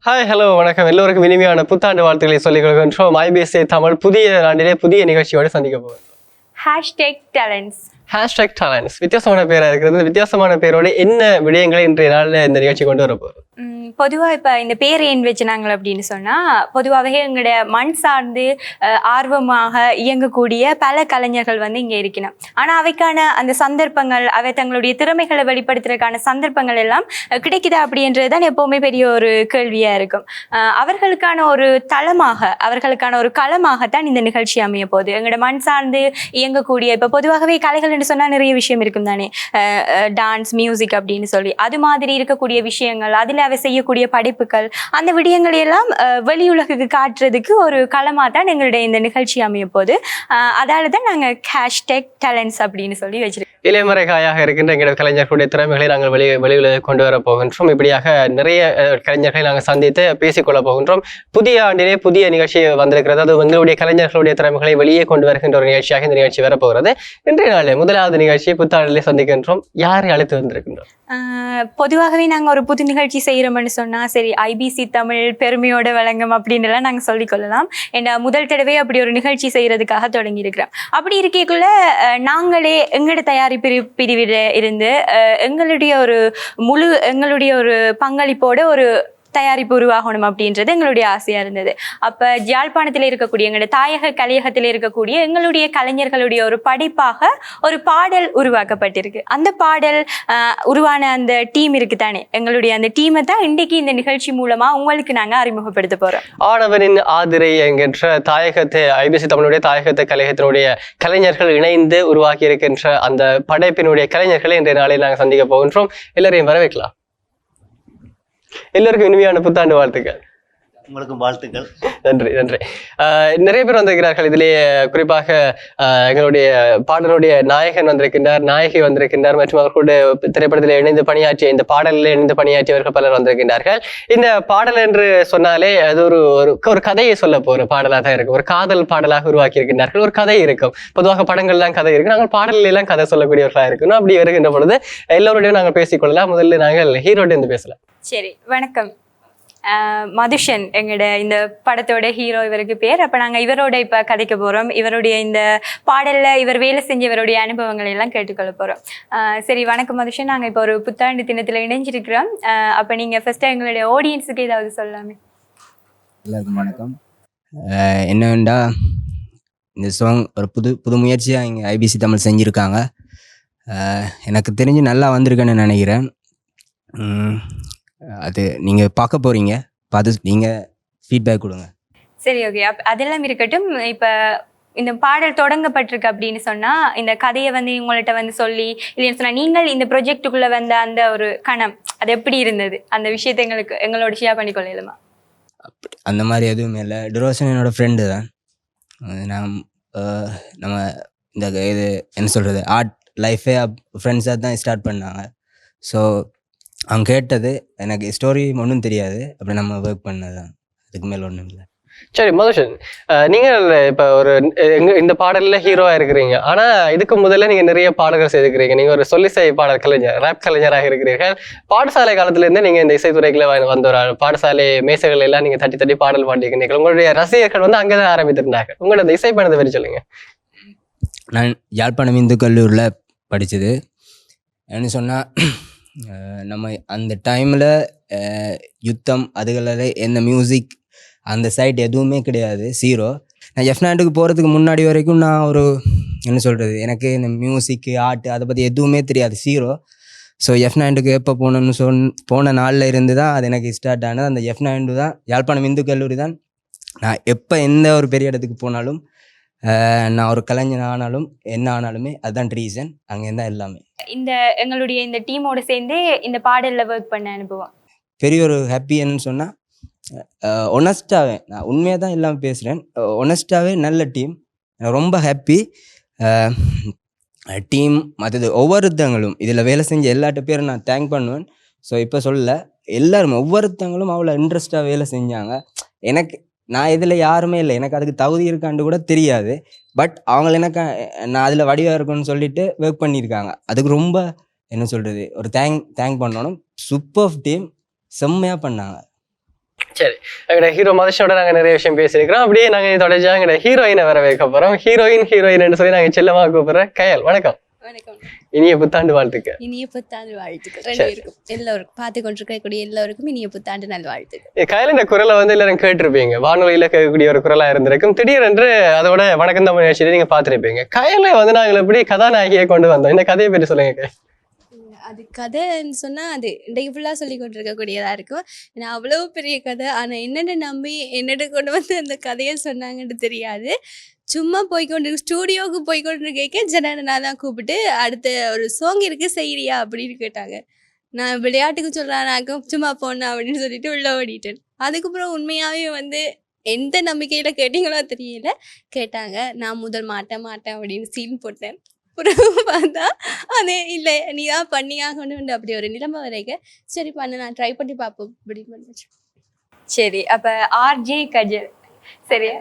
Hi hello வணக்கம் எல்லோருக்கும் இனிமையான புத்தாண்டு வாழ்த்துக்களை சொல்லிக் கொள்கின்றோம். ஐபிஎஸ்ஏ தமிழ் புதிய ஆண்டிலே புதிய நிகழ்ச்சியோடு சந்திக்க போகிறோம். ஹேஷ்டேக் டேலண்ட்ஸ் வித்தியாசமான பேராக இருக்கிறது. வித்தியாசமான பேரோடு என்ன விடயங்களை இன்றைய நாளில் இந்த நிகழ்ச்சி கொண்டு வர போகிறோம். பொதுவாக இப்போ இந்த பேர் ஏன் வச்சுனாங்க அப்படின்னு சொன்னால், பொதுவாகவே எங்களுடைய மண் சார்ந்து ஆர்வமாக இயங்கக்கூடிய பல கலைஞர்கள் இங்கே இருக்கணும். ஆனால் அவைக்கான அந்த சந்தர்ப்பங்கள், அவை தங்களுடைய திறமைகளை வெளிப்படுத்துறதுக்கான சந்தர்ப்பங்கள் எல்லாம் கிடைக்குதா அப்படின்றது தான் எப்போவுமே பெரிய ஒரு கேள்வியாக இருக்கும். அவர்களுக்கான ஒரு தளமாக, அவர்களுக்கான ஒரு களமாகத்தான் இந்த நிகழ்ச்சி அமைய போகுது. எங்களோட மண் சார்ந்து இயங்கக்கூடிய இப்போ பொதுவாகவே கலைகள் என்று சொன்னால் நிறைய விஷயம் இருக்கும் தானே, டான்ஸ், மியூசிக் அப்படின்னு சொல்லி அது மாதிரி இருக்கக்கூடிய விஷயங்கள், அதில் அவை செய்யக்கூடிய படைப்புகள், அந்த விடயங்களை எல்லாம் வெளியுலகுக்கு காட்டுறதுக்கு ஒரு களமாக தான் எங்களுடைய இந்த நிகழ்ச்சி அமைய போகுது. அதால தான் நாங்கள் ஹேஷ்டேக் டேலண்ட்ஸ் அப்படின்னு சொல்லி வச்சிருக்கோம். இளைமறைகாயாக இருக்கின்ற எங்களுடைய கலைஞர்களுடைய திறமைகளை நாங்கள் வெளியுலக கொண்டு வர போகின்றோம். இப்படியாக நிறைய கலைஞர்களை நாங்கள் சந்தித்து பேசிக்கொள்ள போகின்றோம். புதிய ஆண்டிலே புதிய நிகழ்ச்சி வந்திருக்கிறது. அது எங்களுடைய கலைஞர்களுடைய திறமைகளை வெளியே கொண்டு வருகின்ற ஒரு நிகழ்ச்சியாக இந்த நிகழ்ச்சி வரப்போகிறது. இன்றைய நாளில் முதலாவது நிகழ்ச்சியை புத்தாண்டிலே சந்திக்கின்றோம். யாரை அழைத்து வந்திருக்கின்றோம்? பொதுவாகவே நாங்கள் ஒரு புது நிகழ்ச்சி செய்கிறோம்னு சொன்னால், சரி ஐபிசி தமிழ் பெருமையோட வழங்கும் அப்படின்னுலாம் நாங்கள் சொல்லிக்கொள்ளலாம். முதல் தடவை அப்படி ஒரு நிகழ்ச்சி செய்கிறதுக்காக தொடங்கி இருக்கிறோம். அப்படி இருக்கக்குள்ள நாங்களே எங்களோட தயாரிப்பு பிரிவில் இருந்து எங்களுடைய ஒரு பங்களிப்போட ஒரு தயாரிப்பு உருவாகணும் அப்படின்றது எங்களுடைய ஆசையாக இருந்தது. அப்போ யாழ்ப்பாணத்தில் இருக்கக்கூடிய எங்களுடைய தாயக கலையகத்தில் இருக்கக்கூடிய எங்களுடைய கலைஞர்களுடைய ஒரு படைப்பாக ஒரு பாடல் உருவாக்கப்பட்டிருக்கு. அந்த பாடல் உருவான அந்த டீம் இருக்கு தானே, எங்களுடைய அந்த டீமை தான் இன்றைக்கு இந்த நிகழ்ச்சி மூலமாக உங்களுக்கு நாங்கள் அறிமுகப்படுத்த போகிறோம். ஆடவனின் ஆதிரை என்கின்ற தாயகத்தை ஐபிசி தமிழுடைய தாயகத்தை கலையகத்தினுடைய கலைஞர்கள் இணைந்து உருவாக்கி இருக்கின்ற அந்த படைப்பினுடைய கலைஞர்களை இன்றைய நாளில் நாங்கள் சந்திக்க போகின்றோம். எல்லாரையும் வரவேற்கலாம். எல்லோருக்கும் இனிமையான புத்தாண்டு வாழ்த்துக்கள். உங்களுக்கும் வாழ்த்துக்கள். நன்றி நன்றி. நிறைய பேர் வந்திருக்கிறார்கள். இதிலேயே குறிப்பாக எங்களுடைய பாடலுடைய நாயகன் வந்திருக்கின்றார், நாயகி வந்திருக்கின்றார், மற்றும் அவர்களுடைய திரைப்படத்தில் இணைந்து பணியாற்றிய இந்த பாடலில் இணைந்து பணியாற்றியவர்கள் பலர் வந்திருக்கின்றார்கள். இந்த பாடல் என்று சொன்னாலே அது ஒரு கதையை சொல்ல போற பாடலாக தான் இருக்கும். ஒரு காதல் பாடலாக உருவாக்கி இருக்கின்றார்கள். ஒரு கதை இருக்கும். பொதுவாக படங்கள்லாம் கதை இருக்கு, நாங்கள் பாடலில் எல்லாம் கதை சொல்லக்கூடியவர்களாக இருக்கணும். அப்படி வருகின்ற பொழுது எல்லோருடையும் நாங்கள் பேசிக்கொள்ளலாம். முதல்ல நாங்கள் ஹீரோட இருந்து பேசலாம். சரி, வணக்கம். மதுஷன் எங்களோட இந்த படத்தோட ஹீரோ, இவருக்கு பேர். அப்போ நாங்கள் இவரோட இப்போ கதைக்க போகிறோம். இவருடைய இந்த பாடலில் இவர் வேலை செஞ்சவருடைய அனுபவங்கள் எல்லாம் கேட்டுக்கொள்ள போகிறோம். சரி, வணக்கம் மதுஷன். நாங்கள் இப்போ ஒரு புத்தாண்டு தினத்தில் இணைஞ்சிருக்கிறோம். அப்போ நீங்கள் ஃபஸ்ட்டு எங்களுடைய ஆடியன்ஸுக்கு ஏதாவது சொல்லலாமே. எல்லாருக்கும் வணக்கம். என்னென்னா, இந்த சாங் ஒரு புது முயற்சியாக இங்கே ஐபிசி தமிழ் செஞ்சுருக்காங்க. எனக்கு தெரிஞ்சு நல்லா வந்திருக்கேன்னு நினைக்கிறேன். அது நீங்கள் பார்க்க போகிறீங்க, பார்த்து நீங்கள் ஃபீட்பேக் கொடுங்க. சரி, ஓகே. அதெல்லாம் இருக்கட்டும். இப்போ இந்த பாடல் தொடங்கப்பட்டிருக்கு அப்படின்னு சொன்னால், இந்த கதையை உங்கள்கிட்ட சொல்லி இல்லைன்னு சொன்னால், நீங்கள் இந்த ப்ரொஜெக்டுக்குள்ளே வந்த அந்த ஒரு கணம் அது எப்படி இருந்தது, அந்த விஷயத்தை எங்களோட ஷேர் பண்ணிக்கொள்ளலாமா? அப்படி அந்த மாதிரி எதுவுமே இல்லை. டிரோசன் என்னோடய ஃப்ரெண்டு தான். நம்ம இந்த இது என்ன சொல்கிறது, ஆர்ட் லைஃபே ஃப்ரெண்ட்ஸாக தான் ஸ்டார்ட் பண்ணாங்க. ஸோ அவங்க கேட்டது, எனக்கு ஸ்டோரி ஒன்றும் தெரியாது, அப்படி நம்ம ஒர்க் பண்ணது தான், அதுக்கு மேலே ஒன்றும் இல்லை. சரி மதுஷன், நீங்கள் இப்போ இந்த பாடலில் ஹீரோவாக இருக்கிறீங்க. ஆனால் இதுக்கு முதல்ல நீங்கள் நிறைய பாடல்கள் செய்திருக்கிறீங்க. நீங்கள் ஒரு சொல்லிசை பாடல் கலைஞர், ரேப் கலைஞராக இருக்கிறீர்கள். பாடசாலை காலத்திலேருந்தே நீங்கள் இந்த இசைத்துறைகளை வந்த ஒரு பாடசாலை மேசைகள் எல்லாம் நீங்கள் தட்டி தட்டி பாடல் பாடிக்கிறீர்கள். உங்களுடைய ரசிகர்கள் அங்கே தான் ஆரம்பித்திருந்தாங்க. உங்களோட இந்த இசை பயணத்தை பற்றி சொல்லுங்க. நான் யாழ்ப்பாணம் இந்து கல்லூரியில் படித்தது. என்ன சொன்னால், நம்ம அந்த டைமில் யுத்தம் அதுகளில் என்ன மியூசிக் அந்த சைட் எதுவுமே கிடையாது, ஜீரோ. நான் எஃப்நாண்டுக்கு போகிறதுக்கு முன்னாடி வரைக்கும் நான் ஒரு என்ன சொல்கிறது, எனக்கு இந்த மியூசிக்கு ஆர்ட் அதை பற்றி எதுவுமே தெரியாது, ஜீரோ. ஸோ எஃப்நாண்டுக்கு எப்போ போன நாளில் இருந்து தான் அது எனக்கு ஸ்டார்ட் ஆனது. அந்த எஃப்நாண்டு தான், யாழ்ப்பாணம் இந்து கல்லூரி தான். நான் எப்போ எந்த ஒரு பெரிய இடத்துக்கு போனாலும், நான் ஒரு கலைஞன் ஆனாலும் என்ன ஆனாலுமே அதுதான் ரீசன். அங்கேருந்து தான் எல்லாமே. எங்களுடைய இந்த டீமோடு சேர்ந்து இந்த பாடலில் ஒர்க் பண்ண அனுபவம் பெரிய ஒரு ஹாப்பி. என்னன்னு சொன்னால், ஒனஸ்டாகவே நான் உண்மையாக தான் எல்லாம் பேசுகிறேன். ஒனஸ்டாகவே நல்ல டீம், ரொம்ப ஹாப்பி டீம். மற்றது ஒவ்வொருத்தங்களும் இதில் வேலை செஞ்ச எல்லாட்ட பேரும் நான் தேங்க் பண்ணுவேன். ஸோ இப்போ சொல்ல எல்லாருமே ஒவ்வொருத்தங்களும் அவ்வளோ இன்ட்ரெஸ்டாக வேலை செஞ்சாங்க. நான் இதில் யாருமே இல்லை, எனக்கு அதுக்கு தகுதி இருக்கான்னு கூட தெரியாது. பட் அவங்க நான் அதில் வடிவாக இருக்குன்னு சொல்லிட்டு ஒர்க் பண்ணியிருக்காங்க. அதுக்கு ரொம்ப என்ன சொல்கிறது, ஒரு தேங்க் பண்ணணும். சூப்பர் டீம், செம்மையாக பண்ணாங்க. சரி, எங்களோட ஹீரோ மதர்ஷோட நாங்க நிறைய விஷயம் பேசியிருக்கிறோம். அப்படியே நாங்க தொடர்ச்சியா எங்களோட ஹீரோயினை வர வைக்க போறோம். ஹீரோயின் சொல்லி நாங்க செல்லமா கூப்பிடுறோம். கயல், வணக்கம். வணக்கம். இனிய புத்தாண்டு வாழ்த்துக்கள். இனிய புத்தாண்டு வாழ்த்துக்கள் ரெண்டு பேருக்கும், எல்லோருக்கும் பார்த்து கொண்டிருக்கக்கூடிய எல்லோருக்கும் இனிய புத்தாண்டு நல்வாழ்த்துக்கள். கயலின் குரலை வந்து எல்லாரும் கேட்டிருப்பீங்க, வானொலியில கேட்கக்கூடிய ஒரு குரலா இருந்திருக்கும். திடீரென்று அதோட வணக்கம் தமிழ் நிகழ்ச்சியில நீங்க பாத்திருப்பீங்க. கயலை வந்து நாங்கள் எப்படி கதாநாயகியை கொண்டு வந்தோம், இந்த கதையை பற்றி சொல்லுங்க. அது கதைன்னு சொன்னால் அது இன்றைக்கு ஃபுல்லாக சொல்லி கொண்டிருக்கக்கூடியதாக இருக்கும். ஏன்னா அவ்வளோ பெரிய கதை. ஆனால் என்னென்ன நம்பி என்னென்ன கொண்டு வந்து அந்த கதையை சொன்னாங்கன்னு தெரியாது. சும்மா ஸ்டூடியோவுக்கு போய்கொண்டு கேட்க ஜனனா தான் கூப்பிட்டு அடுத்த ஒரு சாங் இருக்கு செய்யறியா அப்படின்னு கேட்டாங்க. நான் விளையாட்டுக்கு சொல்கிறானாக்கும் சும்மா போனேன் அப்படின்னு சொல்லிட்டு உள்ள ஓடிட்டேன். அதுக்கப்புறம் உண்மையாகவே வந்து எந்த நம்பிக்கையில் கேட்டீங்களோ தெரியல, கேட்டாங்க. நான் முதல் மாட்டேன் அப்படின்னு சீன் போட்டேன். அப்புறம் பார்த்தா அது இல்லை, நீ தான் பண்ணியாகணும் அப்படி ஒரு நிலைமை வரைக்க சரி பண்ண நான் ட்ரை பண்ணி பார்ப்போம் அப்படின்னு பண்ணிச்சு. சரி, அப்ப ஆர்ஜே கஜல், சரியா?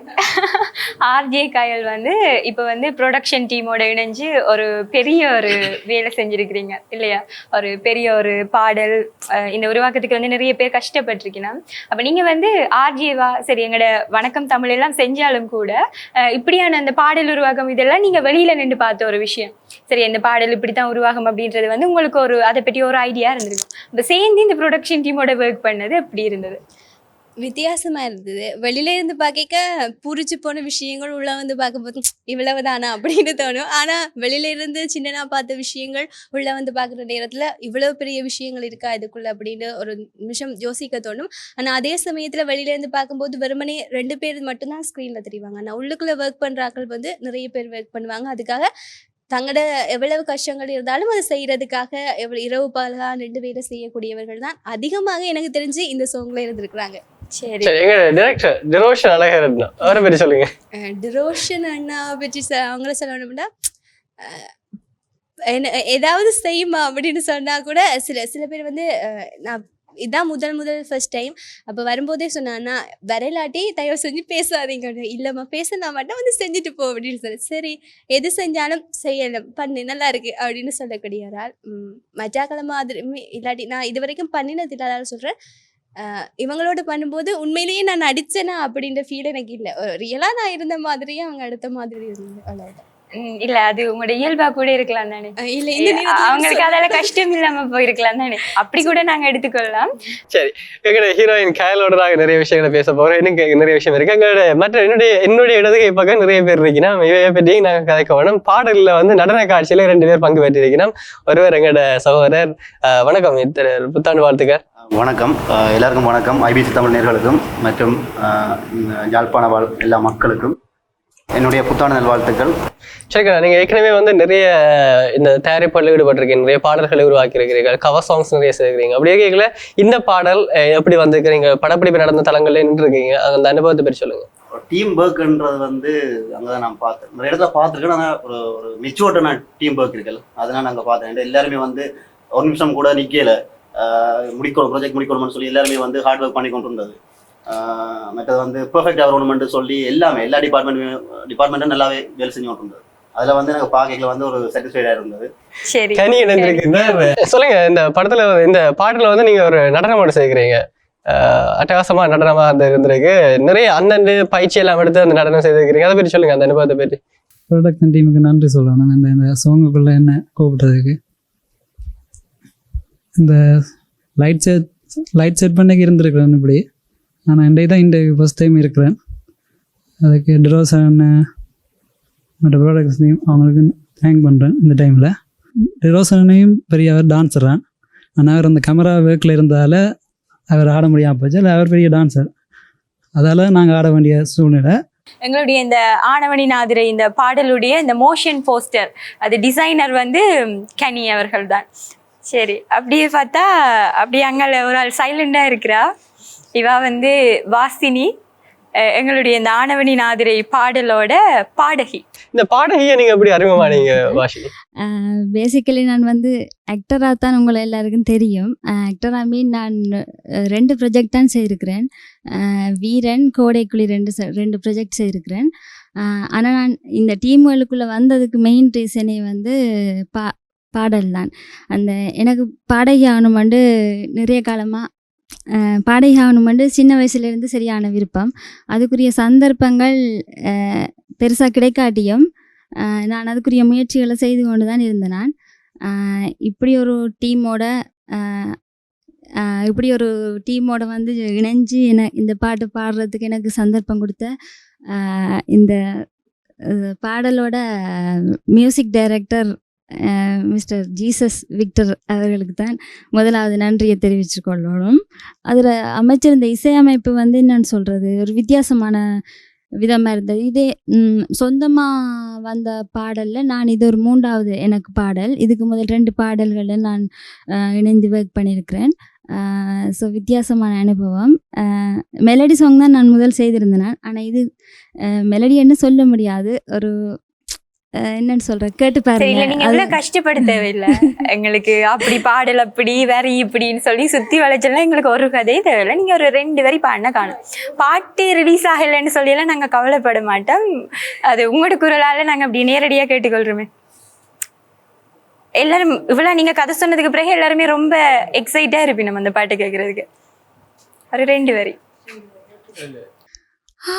ஆர்ஜே கயல் வந்து இப்போ வந்து ப்ரொடக்ஷன் டீமோட இணைஞ்சு ஒரு பெரிய ஒரு வேலை செஞ்சுருக்கிறீங்க இல்லையா? ஒரு பெரிய ஒரு பாடல் இந்த உருவாக்கத்துக்கு வந்து நிறைய பேர் கஷ்டப்பட்டிருக்கீங்கன்னா, அப்போ நீங்கள் வந்து ஆர்ஜேவா சரி எங்களோட வணக்கம் தமிழ் எல்லாம் செஞ்சாலும் கூட இப்படியான அந்த பாடல் உருவாக்கம் இதெல்லாம் நீங்கள் வெளியில் நின்று பார்த்த ஒரு விஷயம். சரி, இந்த பாடல் இப்படி தான் உருவாகும் அப்படின்றது வந்து உங்களுக்கு ஒரு அதை பற்றி ஒரு ஐடியா இருந்திருக்கும். இப்போ சேர்ந்து இந்த ப்ரொடக்ஷன் டீமோட ஒர்க் பண்ணது எப்படி இருந்தது? வித்தியாசமாக இருந்தது. வெளியில இருந்து பார்க்க புரிச்சு போன விஷயங்கள் உள்ள வந்து பார்க்கும்போது இவ்வளவு தானா அப்படின்னு தோணும். ஆனால் வெளியில இருந்து சின்னனா பார்த்த விஷயங்கள் உள்ள வந்து பார்க்குற நேரத்தில் இவ்வளவு பெரிய விஷயங்கள் இருக்கா இதுக்குள்ள அப்படின்னு ஒரு நிமிஷம் யோசிக்க தோணும். ஆனால் அதே சமயத்தில் வெளியில இருந்து பார்க்கும்போது வெறுமனே 2 பேர் மட்டும்தான் ஸ்க்ரீனில் தெரிவாங்க. ஆனால் உள்ளுக்குள்ளே ஒர்க் பண்ணுற ஆட்கள் வந்து நிறைய பேர் ஒர்க் பண்ணுவாங்க. அதுக்காக தங்களோட எவ்வளவு கஷ்டங்கள் இருந்தாலும் அதை செய்யறதுக்காக இரவு பகலா 2 பேரை செய்யக்கூடியவர்கள் தான் அதிகமாக எனக்கு தெரிஞ்சு இந்த சாங்ல இருந்திருக்கிறாங்க. சரி, எங்க டைரக்டர் டிரோஷன் அழகரத்னம் அவரை பற்றி சொல்லுங்க. டிரோஷன் அண்ணா பற்றி அவங்கள சொல்லணும்னா என்ன ஏதாவது செய்யுமா அப்படின்னு சொன்னா கூட சில பேர் வந்து நான் இதான் முதல் ஃபர்ஸ்ட் டைம் அப்போ வரும்போதே சொன்னான்னா வரையிலாட்டி தயவு செஞ்சு பேசாதீங்க. இல்லைம்மா பேசினா மட்டும் வந்து செஞ்சுட்டு போ அப்படின்னு சொல்லி சரி எது செஞ்சாலும் செய்யலாம் பண்ணு நல்லா இருக்கு அப்படின்னு சொல்லக்கூடிய ஆள். மஜாக்கள மாதிரி இல்லாட்டி நான் இது வரைக்கும் பண்ணினது இல்லாத சொல்கிறேன். இவங்களோட பண்ணும்போது உண்மையிலேயே நான் நடிச்சேனா அப்படின்ற ஃபீல் எனக்கு இல்லை. ரியலாக நான் இருந்த மாதிரியே அவங்க அடுத்த மாதிரி இருந்தது. அவ்வளோதான். இல்ல அது உங்களோட இயல்பா கூட இருக்கலாம் தானே. இல்ல அவங்களுக்கு அதால கஷ்டம் இல்லாம போயிருக்கலாம் தானே, அப்படி கூட நாங்க எடுத்துக்கொள்ளலாம். சரி, எங்களோட ஹீரோயின் கயலோட நாங்க நிறைய விஷயங்களை பேச போறோம். இன்னும் நிறைய விஷயம் இருக்கு. எங்களோட மற்ற என்னுடைய இடதுகை பக்கம் நிறைய பேர் இருக்கணும். இவைய பற்றி நாங்க கதைக்க வேணும். பாடல்ல வந்து நடன காட்சியில 2 பேர் பங்கு பெற்றிருக்கணும். ஒருவர் எங்களோட சகோதரர். வணக்கம், புத்தாண்டு வாழ்த்துக்கள். வணக்கம் எல்லாருக்கும் வணக்கம். ஐபிசி தமிழ் நேயர்களுக்கும் மற்றும் யாழ்ப்பாண வாழ் எல்லா மக்களுக்கும் என்னுடைய புத்தாண்டு நல்வாழ்த்துக்கள். சரிக்கா, நீங்க ஏற்கனவே வந்து நிறைய இந்த தயாரிப்பாடில் ஈடுபட்டிருக்கீங்க, நிறைய பாடல்களை உருவாக்கி இருக்கிறீர்கள், கவர் சாங்ஸ் நிறைய செய்கிறீங்க. அப்படியே கேட்கல இந்த பாடல் எப்படி வந்திருக்கிறீங்க, படப்பிடிப்பு நடந்த தளங்கள்ல நின்று இருக்கீங்க, அந்த அனுபவத்தை பற்றி சொல்லுங்க. டீம் ஒர்க்ன்றது வந்து அங்கதான் நான் பார்த்தேன், நிறைய இடத்துல பார்த்துருக்கேன். ஆனால் ஒரு மெச்சூர்டான டீம் ஒர்க் இருக்குல்ல, அதெல்லாம் நாங்கள் பார்த்தேன். எல்லாருமே வந்து ஒரு நிமிஷம் கூட நிற்கல, ப்ராஜெக்ட் முடிக்கணும்னு சொல்லி எல்லாருமே வந்து ஹார்ட் ஒர்க் பண்ணி கொண்டு இருந்தது. மற்றது வந்து பெர்ஃபெக்ட் என்விரான்மெண்ட் சொல்லி எல்லா டிபார்ட்மெண்ட்டும் நல்லாவே வேலை செஞ்சு கொண்டு இருந்தது. அதில் வந்து எனக்கு பார்க்கல வந்து ஒரு சாட்டிஸ்ஃபைடாக இருந்தது. சரி, சொல்லுங்க, இந்த படத்துல இந்த பாட்டுல வந்து நீங்க ஒரு நடனமோட செய்கிறீங்க, அட்டகாசமா நடனமா அந்த இருந்திருக்கு. நிறைய அந்தண்டு பயிற்சி எல்லாம் எடுத்து அந்த நடனம் செய்திருக்கிறீங்க, அதை பற்றி சொல்லுங்க, அந்த அனுபவத்தை பற்றி. ப்ரொடக்ஷன் டீமுக்கு நன்றி சொல்லணும் இந்த சாங்குக்குள்ள என்ன கூப்பிட்டதுக்கு. இந்த லைட் செட் பண்ணிக்கு இருந்திருக்கிறேன் இப்படி. ஆனால் இன்றைக்கு தான் ஃபர்ஸ்ட் டைம் இருக்கிறேன். அதுக்கு டிரோசன் மற்ற ப்ராடக்ட்ஸ் டீம் அவங்களுக்கு தேங்க் பண்ணுறேன். இந்த டைமில் டிரோசனையும் பெரிய அவர் டான்ஸர் தான். ஆனால் அவர் அந்த கேமரா ஒர்க்கில் இருந்தால் அவர் ஆட முடியாமல் போச்சு. இல்லை, அவர் பெரிய டான்ஸர், அதால் நாங்கள் ஆட வேண்டிய சூழ்நிலை. எங்களுடைய இந்த ஆனவனி நாதிரை இந்த பாடலுடைய இந்த மோஷன் போஸ்டர் அது டிசைனர் வந்து கனி அவர்கள் தான். சரி, அப்படியே பார்த்தா அப்படியே அங்கே ஒரு ஆள் சைலண்டாக இருக்கிறா. இவா வந்து வாசினி, எங்களுடைய இந்த ஆனவனி நாதிரை பாடலோட பாடகி. இந்த பாடகியை நீங்க எப்படி அறிமுகமானீங்க வாஷினி? பேசிக்கலி நான் வந்து ஆக்டராக தான் உங்களை எல்லாருக்கும் தெரியும். ஆக்டராக மீன் நான் 2 ப்ரொஜெக்ட் தான் செய்திருக்கிறேன். வீரன், கோடைக்குழி 2 ப்ரொஜெக்ட் செய்திருக்கிறேன். ஆனால் நான் இந்த டீம்களுக்குள்ளே வந்ததுக்கு மெயின் ரீசனே வந்து பாடல் தான். அந்த எனக்கு பாடகி ஆகணுமாண்டு நிறைய காலமாக பாடகி ஆகணுமென்று சின்ன வயசுலேருந்து சரியான விருப்பம். அதுக்குரிய சந்தர்ப்பங்கள் பெருசாக கிடைக்காட்டியும் நான் அதுக்குரிய முயற்சிகளை செய்து கொண்டு தான் இருந்தேன். நான் இப்படி ஒரு டீமோட வந்து இணைஞ்சு இந்த பாட்டு பாடுறதுக்கு எனக்கு சந்தர்ப்பம் கொடுத்த இந்த பாடலோட music director mister Jesus Victor அவர்களுக்கு தான் முதலாவது நன்றியை தெரிவித்துக் கொள்ளணும். அதில் அமைச்சிருந்த இசையமைப்பு வந்து என்னன்னு சொல்கிறது, ஒரு வித்தியாசமான விதமாக இருந்தது. இதே சொந்தமாக வந்த பாடலில் நான் இது ஒரு 3வது எனக்கு பாடல். இதுக்கு முதல் 2 பாடல்களில் நான் இணைந்து ஒர்க் பண்ணியிருக்கிறேன். ஸோ வித்தியாசமான அனுபவம். மெலடி சாங் தான் நான் முதல் செய்திருந்தேன். ஆனால் இது மெலடி என்ன சொல்ல முடியாது, ஒரு என்னன்னு சொல்ற, கேட்டு பாருங்க. நீங்க எவ்வளவு கஷ்டப்பட தேவையில்லை எங்களுக்கு. அப்படி பாடல் அப்படி வேற இப்படின்னு சொல்லி சுத்தி வளைச்சலாம் எங்களுக்கு ஒரு கதையே தேவையில்லை. நீங்க ஒரு 2 வரி பாடினா காணும். பாட்டு ரிலீஸ் ஆகலைன்னு சொல்லியெல்லாம் நாங்க கவலைப்பட மாட்டோம். அது உங்களோட குரலால நாங்க அப்படி நேரடியா கேட்டுக்கொள்றோமே. எல்லாரும் இவ்வளவு நீங்க கதை சொன்னதுக்கு பிறகு எல்லாருமே ரொம்ப எக்ஸைட்டா இருப்பீங்க நம்ம அந்த பாட்டு கேட்கறதுக்கு. ஒரு 2 வரி.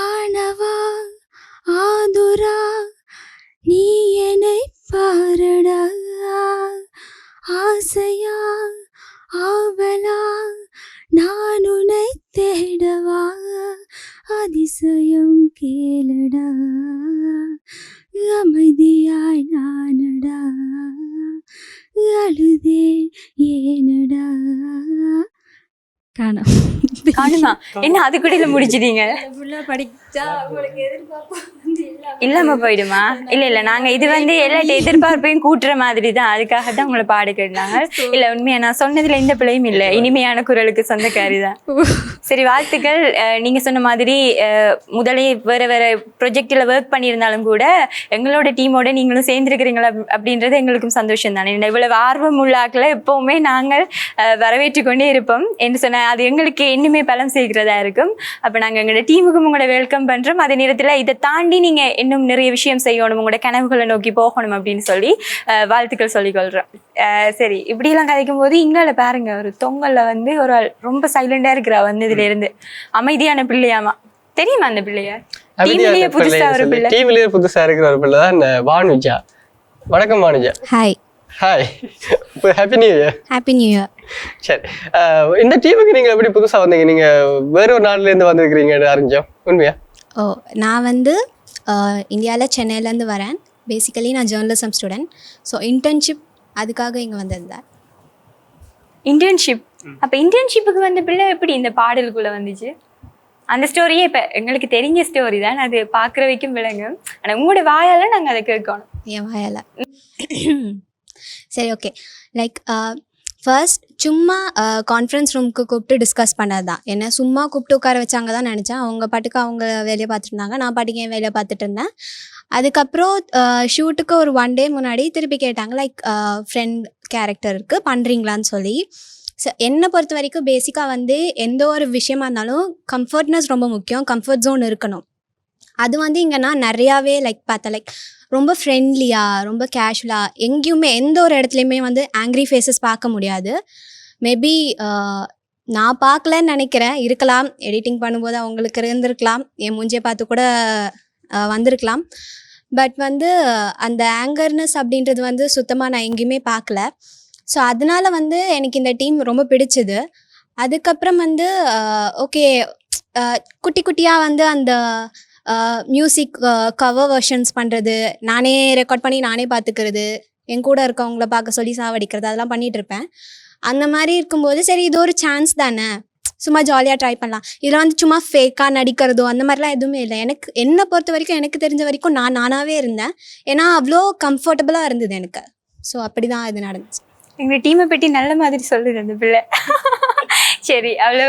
ஆனவா ஆதுரா நீ என்னை பாரடா, ஆசையா ஆவலா நான் உன்னை தேடவா, அதிசயம் கேளடா அமைதியாய் நானடா, அழுதேன் ஏனடா. காணுமா என்ன அது கூட முடிச்சிட்டீங்க? இல்லாம போயிடுமா? இல்ல நாங்க இது வந்து எல்லா எதிர்பார்ப்பையும் கூட்டுற மாதிரி தான். அதுக்காக தான் உங்களை பாட கேட்டாங்க. இல்ல உண்மையா நான் சொன்னதுல எந்த பிள்ளையும் இல்ல. இனிமையான குரலுக்கு சொந்தக்காரி தான். சரி, வாழ்த்துக்கள். நீங்க சொன்ன மாதிரி முதலே வேற வேற ப்ரொஜெக்ட்ல ஒர்க் பண்ணியிருந்தாலும் கூட எங்களோட டீமோட நீங்களும் சேர்ந்துருக்கிறீங்களா அப்படின்றது எங்களுக்கும் சந்தோஷம் தானே. இவ்வளவு ஆர்வம் உள்ளாக்களை எப்பவுமே நாங்கள் வரவேற்று கொண்டே இருப்போம் என்று சொன்ன அது எங்களுக்கு இன்னுமே பலம் சேர்க்கிறதா இருக்கும். அப்ப நாங்க எங்களோட டீமுக்கும் உங்களை வெல்கம் பண்றோம். அதே நேரத்துல இதை தாண்டி நீங்க இன்னும் நிறைய விஷயம் செய்யணும், உங்களோட கனவுகளை நோக்கி போகணும் அப்படின்னு சொல்லி வாழ்த்துக்கள் சொல்லிக்கொள்றோம். சரி, இப்படியெல்லாம் கதைக்கும் போது இங்கால பாருங்க, ஒரு தொங்கல்ல வந்து ஒரு ஆள் ரொம்ப சைலண்டா இருக்கிறா. வந்ததுல இருந்து அமைதியான பிள்ளையாமா. தெரியுமா அந்த பிள்ளைய? டீம்லயே புதுசா ஒரு பிள்ளை, டீம்லயே புதுசா இருக்கிற ஒரு பிள்ளை தான் வானுஜா. வணக்கம் Vanuja. Hi. Hi, happy new year. Happy new year. சரி, இந்த டீமுக்கு நீங்க எப்படி புதுசா வந்தீங்க? நீங்க வேற ஒரு நாட்டுல இருந்து வந்திருக்கிறீங்க அறிஞ்சோம், உண்மையா? நான் வந்து இந்தியாவில் சென்னையிலேருந்து வரேன். பேசிக்கலி நான் ஜேர்னலிசம் ஸ்டூடெண்ட். ஸோ இன்டர்ன்ஷிப் அதுக்காக இங்கே வந்திருந்தேன். இன்டர்ன்ஷிப்? அப்போ இன்டர்ன்ஷிப்புக்கு வந்த பிள்ளை எப்படி இந்த பாடலுக்குள்ளே வந்துச்சு? அந்த ஸ்டோரியே இப்போ எங்களுக்கு தெரிஞ்ச ஸ்டோரி தான், அது பார்க்குற வரைக்கும் விளங்கும். ஆனால் உங்களோட வாயால் நாங்கள் அதை கேட்கணும். என் வாயால். சரி, ஓகே. லைக் ஃபர்ஸ்ட் சும்மா கான்ஃபரன்ஸ் ரூமுக்கு கூப்பிட்டு டிஸ்கஸ் பண்ணது தான். என்ன சும்மா கூப்பிட்டு உட்கார வச்சாங்க தான் நினச்சேன். அவங்க பாட்டுக்கு அவங்க வேலையை பார்த்துட்டு இருந்தாங்க, நான் பாட்டுக்கு என் வேலையை பார்த்துட்டு இருந்தேன். அதுக்கப்புறம் ஷூட்டுக்கு ஒரு 1 டே முன்னாடி திருப்பி கேட்டாங்க, லைக் ஃப்ரெண்ட் கேரக்டருக்கு பண்ணுறீங்களான்னு சொல்லி. ஸோ என்னை பொறுத்த வரைக்கும் பேசிக்காக வந்து எந்த ஒரு விஷயமா இருந்தாலும் கம்ஃபர்ட்னஸ் ரொம்ப முக்கியம், கம்ஃபர்ட் ஜோன் இருக்கணும். அது வந்து இங்கே நான் நிறையாவே பார்த்தேன். ரொம்ப ஃப்ரெண்ட்லியாக, ரொம்ப கேஷுவலாக, எங்கேயுமே எந்த ஒரு இடத்துலையுமே வந்து ஆங்க்ரி ஃபேஸஸ் பார்க்க முடியாது. மேபி நான் பார்க்கலன்னு நினைக்கிறேன், இருக்கலாம். எடிட்டிங் பண்ணும்போது அவங்களுக்கு இருந்திருக்கலாம், என் மூஞ்சியை பார்த்து கூட வந்திருக்கலாம். பட் வந்து அந்த ஆங்கர்னஸ் அப்படின்றது வந்து சுத்தமாக நான் எங்கேயுமே பார்க்கல. ஸோ அதனால வந்து எனக்கு இந்த டீம் ரொம்ப பிடிச்சிது. அதுக்கப்புறம் வந்து ஓகே, குட்டி குட்டியாக வந்து அந்த மியூசிக் கவர் வெர்ஷன்ஸ் பண்ணுறது, நானே ரெக்கார்ட் பண்ணி நானே பார்த்துக்கிறது, என் கூட இருக்கவங்கள பார்க்க சொல்லி சாவடிக்கிறது, அதெல்லாம் பண்ணிகிட்ருப்பேன். அந்த மாதிரி இருக்கும்போது சரி, இது ஒரு சான்ஸ் தானே, சும்மா ஜாலியாக ட்ரை பண்ணலாம். இதில் வந்து சும்மா ஃபேக்காக நடிக்கிறதோ அந்த மாதிரிலாம் எதுவுமே இல்லை. எனக்கு என்னை பொறுத்த வரைக்கும் எனக்கு தெரிஞ்ச வரைக்கும் நான் நானாகவே இருந்தேன். ஏன்னா அவ்வளோ கம்ஃபர்டபுளாக இருந்தது எனக்கு. ஸோ அப்படி தான் இது நடந்துச்சு. எங்கள் டீமை பற்றி நல்ல மாதிரி சொல்லுது அந்த பிள்ளை. சரி, அவ்வளோ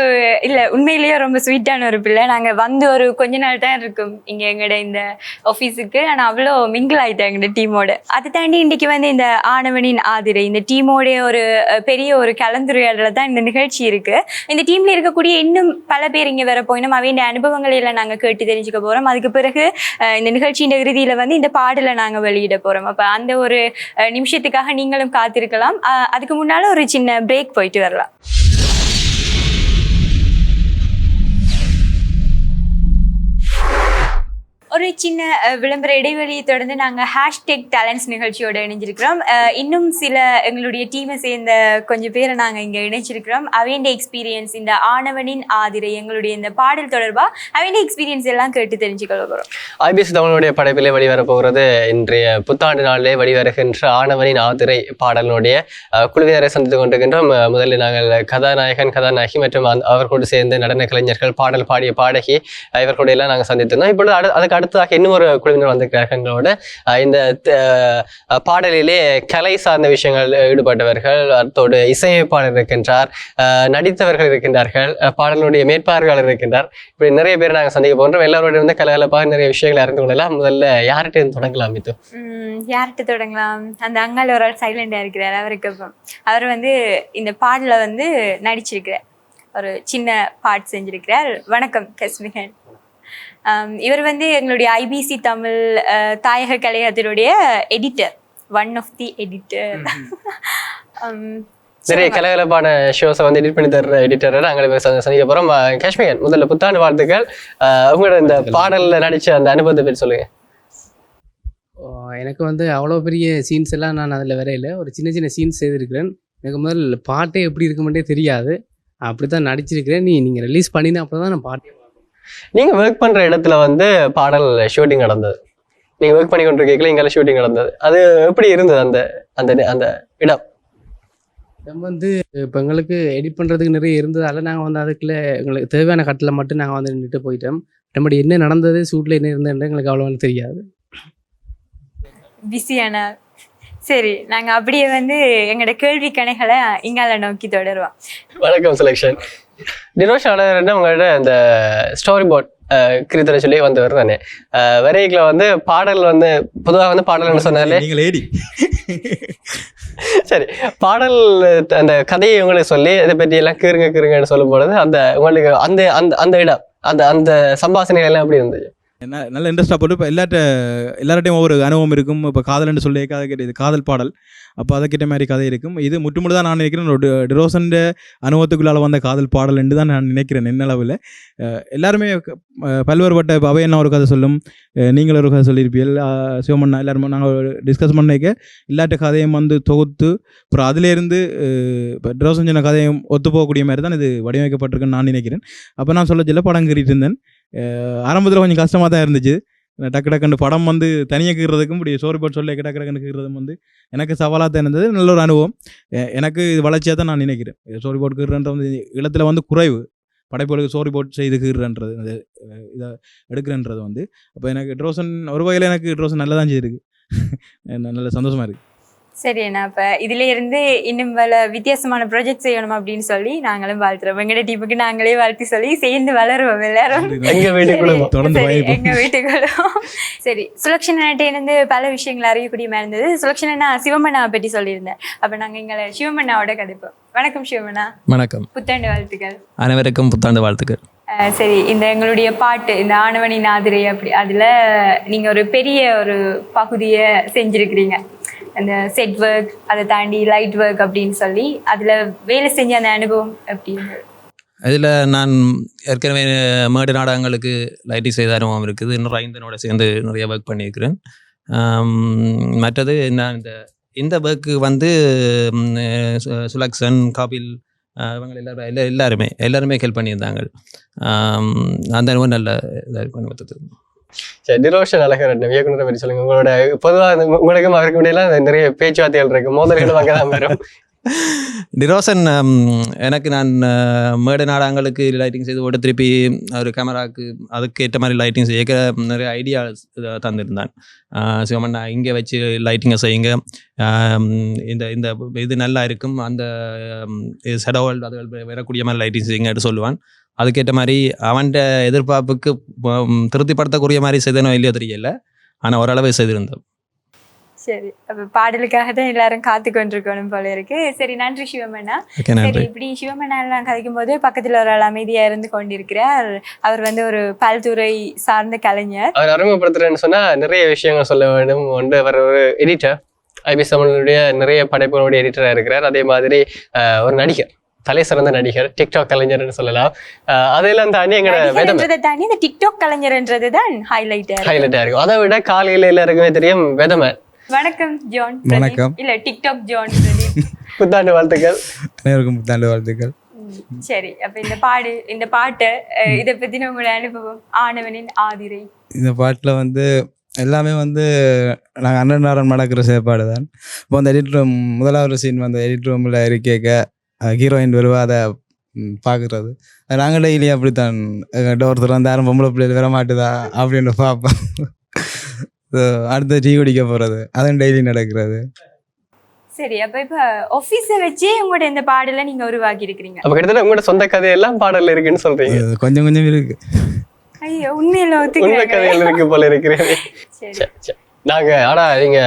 இல்லை, உண்மையிலேயே ரொம்ப ஸ்வீட்டான ஒரு பிள்ளை. நாங்கள் வந்து ஒரு கொஞ்ச நாள் தான் இருக்கும் இங்கே எங்களோட இந்த ஆஃபீஸுக்கு. ஆனால் அவ்வளோ மிங்கிள் ஆகிட்டேன் எங்களோட டீமோட. அதை தாண்டி இன்றைக்கி வந்து இந்த ஆனவனின் ஆதிரை இந்த டீமோடைய ஒரு பெரிய ஒரு கலந்துரையாடலில் தான் இந்த நிகழ்ச்சி இருக்குது. இந்த டீமில் இருக்கக்கூடிய இன்னும் பல பேர் இங்கே வர போயினோம். அவையின் அனுபவங்களெல்லாம் நாங்கள் கேட்டு தெரிஞ்சுக்க போகிறோம். அதுக்கு பிறகு இந்த நிகழ்ச்சியின் இறுதியில் வந்து இந்த பாடலை நாங்கள் வெளியிட போகிறோம். அப்போ அந்த ஒரு நிமிஷத்துக்காக நீங்களும் காத்திருக்கலாம். அதுக்கு முன்னால் ஒரு சின்ன பிரேக் போயிட்டு வரலாம். ஒரு சின்ன விளம்பர இடைவெளியை தொடர்ந்து நாங்கள் ஹேஷ்டேக் டேலண்ட்ஸ் நிகழ்ச்சியோட இணைஞ்சிருக்கிறோம். இன்னும் சில எங்களுடைய டீமை சேர்ந்த கொஞ்சம் பேரை நாங்கள் இங்கே இணைச்சிருக்கிறோம். அவைண்ட எக்ஸ்பீரியன்ஸ், இந்த ஆணவனின் ஆதிரை, எங்களுடைய இந்த பாடல் தொடர்பாக அவைண்ட எக்ஸ்பீரியன்ஸ் எல்லாம் கேட்டு தெரிஞ்சுக்கொள்ள போகிறோம். ஐபிஎஸ் தமிழுடைய படைப்பிலே வெளிவரப் போகிறது இன்றைய புத்தாண்டு நாளிலே வெளிவருகின்ற ஆணவனின் ஆதிரை பாடலினுடைய குழுவினரை சந்தித்து கொண்டிருக்கின்றோம். முதலில் நாங்கள் கதாநாயகன், கதாநாயகி மற்றும் அவர்களோடு சேர்ந்து நடன கலைஞர்கள், பாடல் பாடிய பாடகி, இவர்களோட எல்லாம் நாங்கள் சந்தித்திருந்தோம். இப்பொழுது அதுக்கு அடுத்ததாக இன்னும் ஒரு குழுவினர் வந்திருக்கிறார்கள் எங்களோட. இந்த பாடலிலே கலை சார்ந்த விஷயங்கள் ஈடுபட்டவர்கள், அத்தோடு இசையமைப்பாளர் இருக்கின்றார், நடித்தவர்கள் இருக்கின்றார்கள், பாடலுடைய மேற்பார்வையாளர் இருக்கின்றார். இப்படி நிறைய பேர் நாங்கள் சந்திக்க போன்றோம். எல்லாரோட இருந்து கலகலப்பாக நிறைய விஷயங்களை அறிந்து கொள்ளலாம். முதல்ல யார்கிட்ட இருந்து தொடங்கலாம்? மித்து, யார்கிட்ட தொடங்கலாம்? அந்த அங்காள் ஒரு ஆள் சைலண்டாக இருக்கிறார். அவருக்கு அவர் இந்த பாடலை நடிச்சிருக்கிறார், ஒரு சின்ன பாட்டு செஞ்சிருக்கிறார். வணக்கம் கஸ்மிகன். இவர் எங்களுடைய ஐபிசி தமிழ் தாயக கலையகத்தினுடைய editor, one of the editor. நிறைய கலகலப்பான ஷோஸை எடிட் பண்ணி தர்ற எடிட்டரை நாங்கள் சந்திக்க போகிறோம். காஷ்மீர், முதல்ல புத்தாண்டு வாழ்த்துக்கள். உங்களோட இந்த பாடலில் நடித்த அந்த அனுபவத்தை பற்றி சொல்லுங்கள். எனக்கு அவ்வளோ பெரிய சீன்ஸ் எல்லாம் நான் அதில் வரையில, ஒரு சின்ன சின்ன சீன்ஸ் செய்திருக்கிறேன். எனக்கு முதல்ல பாட்டே எப்படி இருக்குமெண்டே தெரியாது, அப்படி தான் நடிச்சிருக்கிறேன். நீங்கள் ரிலீஸ் பண்ணினா அப்போ தான் நான் பாட்டே. நீங்கள் ஒர்க் பண்ணுற இடத்துல பாடல் ஷூட்டிங் நடந்தது, நீங்கள் ஒர்க் பண்ணி கொண்டிருக்கீங்களா, இங்கே ஷூட்டிங் நடந்தது, அது எப்படி இருந்தது அந்த அந்த அந்த இடம்? நம்ம இப்போ எங்களுக்கு எடிட் பண்ணுறதுக்கு நிறைய இருந்ததால் நாங்கள் அதுக்குள்ள எங்களுக்கு தேவையான கட்டில் மட்டும் நாங்கள் நின்றுட்டு போயிட்டோம். நம்மளுடைய என்ன நடந்தது, ஷூட்டில் என்ன இருந்ததுன்னு எங்களுக்கு அவ்வளோ தெரியாது. பிஸியான சரி, நாங்கள் அப்படியே எங்களோட கேள்வி கணைகளை இங்கால நோக்கி தொடருவோம். வணக்கம் செலக்ஷன். டினோஷ் ஆனவர் உங்களோட அந்த ஸ்டோரி போர்ட் கிரித்தரை சொல்லி வந்தவர் தானே. வரைகளை பாடல் பொதுவாக பாடல்னு சொன்னாலே சரி, பாடல் அந்த கதையை உங்களுக்கு சொல்லி இதை பற்றி எல்லாம் கீருங்கன்னு சொல்லும் பொழுது அந்த உங்களுக்கு அந்த அந்த அந்த இடம் அந்த அந்த சம்பாஷணைகள் எல்லாம் எப்படி இருந்துச்சு? நல்ல இன்ட்ரெஸ்டாக போட்டு இப்போ எல்லார்ட்டையும் ஒவ்வொரு அனுபவம் இருக்கும். இப்போ காதல்னு சொல்லி கதை கேட்டு, இது காதல் பாடல், அப்போ அதை கிட்ட மாதிரி கதை இருக்கும். இது முட்டு தான் நான் நினைக்கிறேன் டிரோசன் அனுபவத்துக்குள்ளால் வந்த காதல் பாடல் என்று தான் நான் நினைக்கிறேன். என்னளவில் எல்லாருமே பல்வேறுபட்ட, இப்போ அவையண்ணா ஒரு கதை சொல்லும், நீங்கள் ஒரு கதை சொல்லியிருப்பீர்கள், சிவமண்ணா, எல்லாருமே நாங்கள் டிஸ்கஸ் பண்ணிக்க எல்லாட்ட கதையும் தொகுத்து அப்புறம் அதிலேருந்து இப்போ டிரோசன் சொன்ன கதையும் ஒத்து போகக்கூடிய மாதிரி தான் இது வடிவமைக்கப்பட்டிருக்குன்னு நான் நினைக்கிறேன். அப்போ நான் சொல்ல படம் கீறிட்டு இருந்தேன். ஆரம்பத்தில் கொஞ்சம் கஷ்டமாக தான் இருந்துச்சு. டக்கு டக்குன்னு படம் தனியாக கீறதுக்கும் இப்படி ஸ்டோரி போர்ட் சொல்லி டக்கு டக்குன்னு கீறதும் எனக்கு சவாலாக தான் இருந்தது. நல்ல ஒரு அனுபவம். எனக்கு இது வளர்ச்சியாக தான் நான் நினைக்கிறேன். ஸ்டோரி போர்ட் கீறுன்றது இடத்துல குறைவு, படைப்புகளுக்கு ஸ்டோரி போர்ட் செய்து கீறுன்றது, இதை எடுக்கிறன்றது அப்போ எனக்கு டிரோசன் ஒரு வகையில் எனக்கு டிரோசன் நல்லா தான் செய்திருக்கு. நல்ல சந்தோஷமாக இருக்குது. சரி அண்ணா, அப்போ இதில் இருந்து இன்னும் பல வித்தியாசமான ப்ராஜெக்ட் செய்யணும் அப்படின்னு சொல்லி நாங்களும் வாழ்த்துறோம். எங்கட டீமுக்கு நாங்களே வாழ்த்து சொல்லி சேர்ந்து வளருவோம் எல்லாரும் எங்கள் வீட்டுக்குள்ளும். சரி, சுலக்ஷன் அண்ணாட்டேருந்து பல விஷயங்கள் அறியக்கூடிய மாதிரி இருந்தது. சுலக்ஷன் அண்ணா சிவமண்ணாவை பற்றி சொல்லியிருந்தேன். அப்போ நாங்கள் எங்களை சிவமண்ணாவோட கதைப்போம். வணக்கம் சிவமண்ணா. வணக்கம். புத்தாண்டு வாழ்த்துக்கள். அனைவருக்கும் புத்தாண்டு வாழ்த்துக்கள். சரி, இந்த எங்களுடைய பாட்டு இந்த ஆணவனின் ஆதிரை, அப்படி அதில் நீங்கள் ஒரு பெரிய ஒரு பகுதியை செஞ்சுருக்கிறீங்க. அந்த செட் ஒர்க், அதை தாண்டி லைட் ஒர்க் அப்படின்னு சொல்லி அதில் வேலை செஞ்ச அந்த அனுபவம் எப்படி இருந்தது? இதில் நான் ஏற்கனவே மேடு நாடகங்களுக்கு லைட்டிங் செய்த அனுபவம் இருக்குது. இன்னும் ரைந்தனோட சேர்ந்து நிறைய ஒர்க் பண்ணியிருக்கிறேன். மற்றது நான் இந்த ஒர்க்கு சுலக்ஷன், காபில், இவங்க எல்லாருமே ஹெல்ப் பண்ணியிருந்தாங்க. அந்த அனுபவம் நல்ல இதாக இருக்கும் மொத்தத்துக்கு. சரி, டிரோஷன் அழகரட்னம் இயக்குனரை பற்றி சொல்லுங்க. உங்களோட பொதுவாக உங்களுக்கும் அவருக்கு இடையில நிறைய பேச்சுவார்த்தைகள் இருக்கு, மோதல்கள் அங்கதான் வரும். டிரோசன் எனக்கு நான் மேடை நாடகங்களுக்கு லைட்டிங் செய்து போட்டு திருப்பி ஒரு கேமராவுக்கு அதுக்கு ஏற்ற மாதிரி லைட்டிங் செய்ய நிறைய ஐடியா தந்திருந்தான். சிவமண்ணா இங்கே வச்சு லைட்டிங்கை செய்யுங்க, இந்த இந்த இது நல்லா இருக்கும், அந்த ஷடோவல் அது வரக்கூடிய மாதிரி லைட்டிங் செய்யுங்கன்னு சொல்லுவான். அதுக்கேற்ற மாதிரி அவன்கிட்ட எதிர்பார்ப்புக்கு திருப்திப்படுத்தக்கூடிய மாதிரி செய்தனோ இல்லையோ தெரியல, ஆனால் ஓரளவு செய்திருந்தோம். சரி, அப்போ பாடலுக்காக தான் எல்லாரும் காத்து கொண்டிருக்கணும் போல இருக்கு. சரி, நன்றி சிவமண்ணா. சரி, இப்படி சிவமண்ணா எல்லாம் கதைக்கும் போது பக்கத்தில் ஒரு ஆள் அமைதியா இருந்து கொண்டிருக்கிறார். அவர் ஒரு பல்துறை சார்ந்த கலைஞர். அவர் அறிமுகப்படுத்துறேன்னு சொன்னா நிறைய விஷயங்கள் சொல்ல வேண்டும். அவர் ஒரு எடிட்டர், ஐபிஎஸ் தமிழுடைய நிறைய படைப்புகளுடைய எடிட்டராக இருக்கிறார். அதே மாதிரி ஒரு நடிகர், தலை சிறந்த நடிகர், டிக்டாக் கலைஞர்னு சொல்லலாம். அதெல்லாம் தாண்டி எங்களோட நடிகர்ன்றதை தாண்டி இந்த டிக்டாக் கலைஞர்ன்றது தான் ஹைலைட்டா இருக்கும். அதை விட காலையில எல்லாருக்குமே தெரியும் வெதமேன். வணக்கம் ஜான். வணக்கம். இல்ல டிக்டாக் ஜான் பிரதீப். புத்தாண்டு வாழ்த்துக்கள். அனைவருக்கும் புத்தாண்டு வாழ்த்துக்கள். சரி, அப்ப இந்த பாட்டு இதை பத்தின உங்களோட அனுபவம். ஆனவனின் ஆதிரை. இந்த பாட்டில் வந்து எல்லாமே வந்து நாங்கள் அண்ணன் நடக்கிற செயற்பாடு தான். இப்போ அந்த எடிட் ரூம் முதலாவது சீன் வந்து எடிட் ரூமில் இருக்க ஹீரோயின் வருவா அதை பார்க்குறது. நாங்கள் டெய்லி அப்படித்தான் ஒருத்தர் வந்து யாரும் பொம்பளை பிள்ளைகள் வர மாட்டுதா அப்படின்னு பார்ப்போம். அடுத்த டீ குடிக்க போகிறது அதுவும் டெய்லி நடக்கிறது. சரி, அப்ப இப்ப ஆபீஸை வச்சே உங்களோட இந்த பாடலை நீங்க உருவாக்கி இருக்கிறீங்க. அப்ப கிட்டத்தட்ட உங்களோட சொந்த கதையெல்லாம் பாடல்ல இருக்குன்னு சொல்றீங்க. கொஞ்சம் கொஞ்சம் இருக்கு. ஐயோ, உண்மையில உண்மை கதைகள் இருக்கு போல இருக்கிறேன். நாங்க ஆனா நீங்க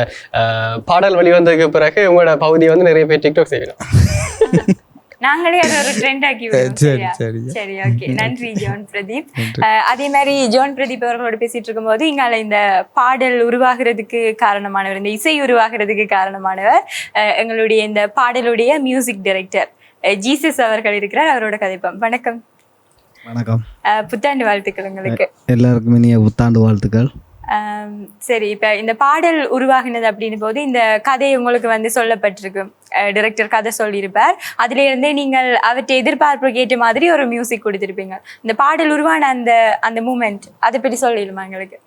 பாடல் வெளிவந்ததுக்கு பிறகு உங்களோட பகுதியை வந்து நிறைய பேர் டிக்டாக் செய்யணும். நாங்களே அதை ஒரு ட்ரெண்ட் ஆக்கி விடுவோம். சரி, ஓகே. நன்றி ஜான் பிரதீப். அதே மாதிரி ஜான் பிரதீப் அவர்களோட பேசிட்டு இருக்கும்போது இங்கால இந்த பாடல் உருவாகிறதுக்கு காரணமானவர், இந்த இசை உருவாகிறதுக்கு காரணமானவர் எங்களுடைய இந்த பாடலுடைய மியூசிக் டைரக்டர் ஜீசஸ் அவர்கள் இருக்கிறார். அவரோட கதைப்போம். வணக்கம். வணக்கம். புத்தாண்டு வாழ்த்துக்கள் உங்களுக்கு. எல்லாருக்கும் இனிய புத்தாண்டு வாழ்த்துக்கள். சரி, இப்போ இந்த பாடல் உருவாகினது அப்படின்னு போது இந்த கதை உங்களுக்கு வந்து சொல்லப்பட்டிருக்கு. டைரக்டர் கதை சொல்லியிருப்பார். அதுலேருந்தே நீங்கள் அவற்றை எதிர்பார்ப்புக்கு ஏற்ற மாதிரி ஒரு மியூசிக் கொடுத்துருப்பீங்க. இந்த பாடல் உருவான அந்த மூமெண்ட் அதை பற்றி சொல்லிடுமா எங்களுக்கு?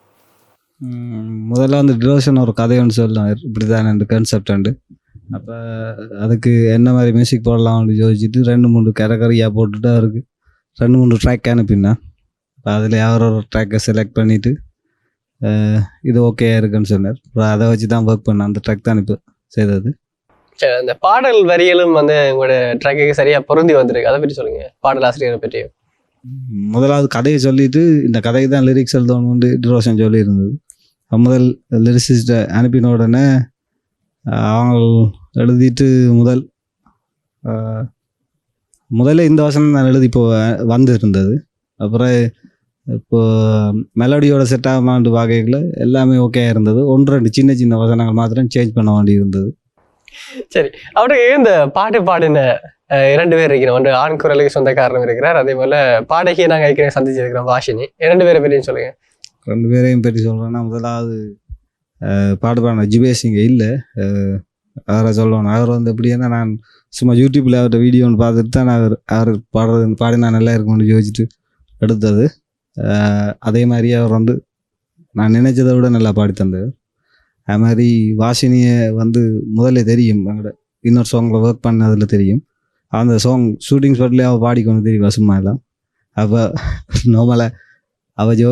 முதல்ல வந்து டிரோஷன் ஒரு கதை ஒன்று சொல்லலாம், இப்படி தான் இந்த கான்செப்ட் உண்டு. அப்போ அதுக்கு என்ன மாதிரி மியூசிக் போடலாம்னு யோசிச்சுட்டு 2-3 கரையாக போட்டுட்டு அவருக்கு 2-3 ட்ராக் அனுப்பினேன். இப்போ அதில் யாரோ ஒரு ட்ராக்கை செலக்ட் பண்ணிவிட்டு இது ஓகே இருக்குன்னு சொன்னார். அதை வச்சு தான் ஒர்க் பண்ணேன். அந்த ட்ராக் தான் இப்போ செய்தது. சரி, அந்த பாடல் வரிகளும் வந்து உங்களோட ட்ராக்குக்கு சரியா பொருந்தி வந்திருக்கு. அதை பற்றி சொல்லுங்க, பாடல் ஆசிரியரை பற்றி. முதலாவது கதையை சொல்லிட்டு இந்த கதைக்கு தான் லிரிக்ஸ் எழுதணும்னு டிரோஷன் சொல்லியிருந்தது. முதல் லிரிக்ஸிஸ்ட்டை அனுப்பின உடனே அவங்க எழுதிட்டு முதல்ல இந்த வசனம் நான் எழுதி இப்போ வந்துருந்தது. அப்புறம் இப்போ மெலடியோட செட் ஆகாமாண்டு வகைகளில் எல்லாமே ஓகே இருந்தது. 1-2 சின்ன சின்ன வசனங்கள் மாத்திரம் சேஞ்ச் பண்ண வேண்டி இருந்தது. சரி, அவருக்கு இந்த பாட்டு பாடின 2 பேர் இருக்கிறோம். ஒன்று ஆண் குரலுக்கு சொந்தக்காரரும் இருக்கிறார். அதே போல பாடகியை நாங்கள் ஏற்கனவே சந்திச்சிருக்கிறோம், வாஷினி. 2 பேரை பற்றியும் சொல்லுங்க. 2 பேரையும் பற்றி சொல்கிறேன்னா, முதலாவது பாடுபாடின ஜிபேஷ் இங்கே இல்லை, அவரை சொல்லணும். அவர் வந்து எப்படின்னா, நான் சும்மா யூடியூப்பில் அவர்கிட்ட வீடியோ ஒன்று பார்த்துட்டு தான் அவர் பாடினா நல்லா இருக்கும்னு யோசிச்சுட்டு எடுத்தது. அதே மாதிரி அவர் வந்து நான் நினைச்சதை விட நல்லா பாடி தந்தது. அது மாதிரி வாஷினியை வந்து முதல்ல தெரியும், எங்களோட இன்னொரு சாங்கில் ஒர்க் பண்ணதில் தெரியும். அந்த சாங் ஷூட்டிங் ஸ்பாட்லேயே அவள் பாடிக்கொண்டு தெரியும் சும்மா எல்லாம். அப்போ நார்மலாக அவள்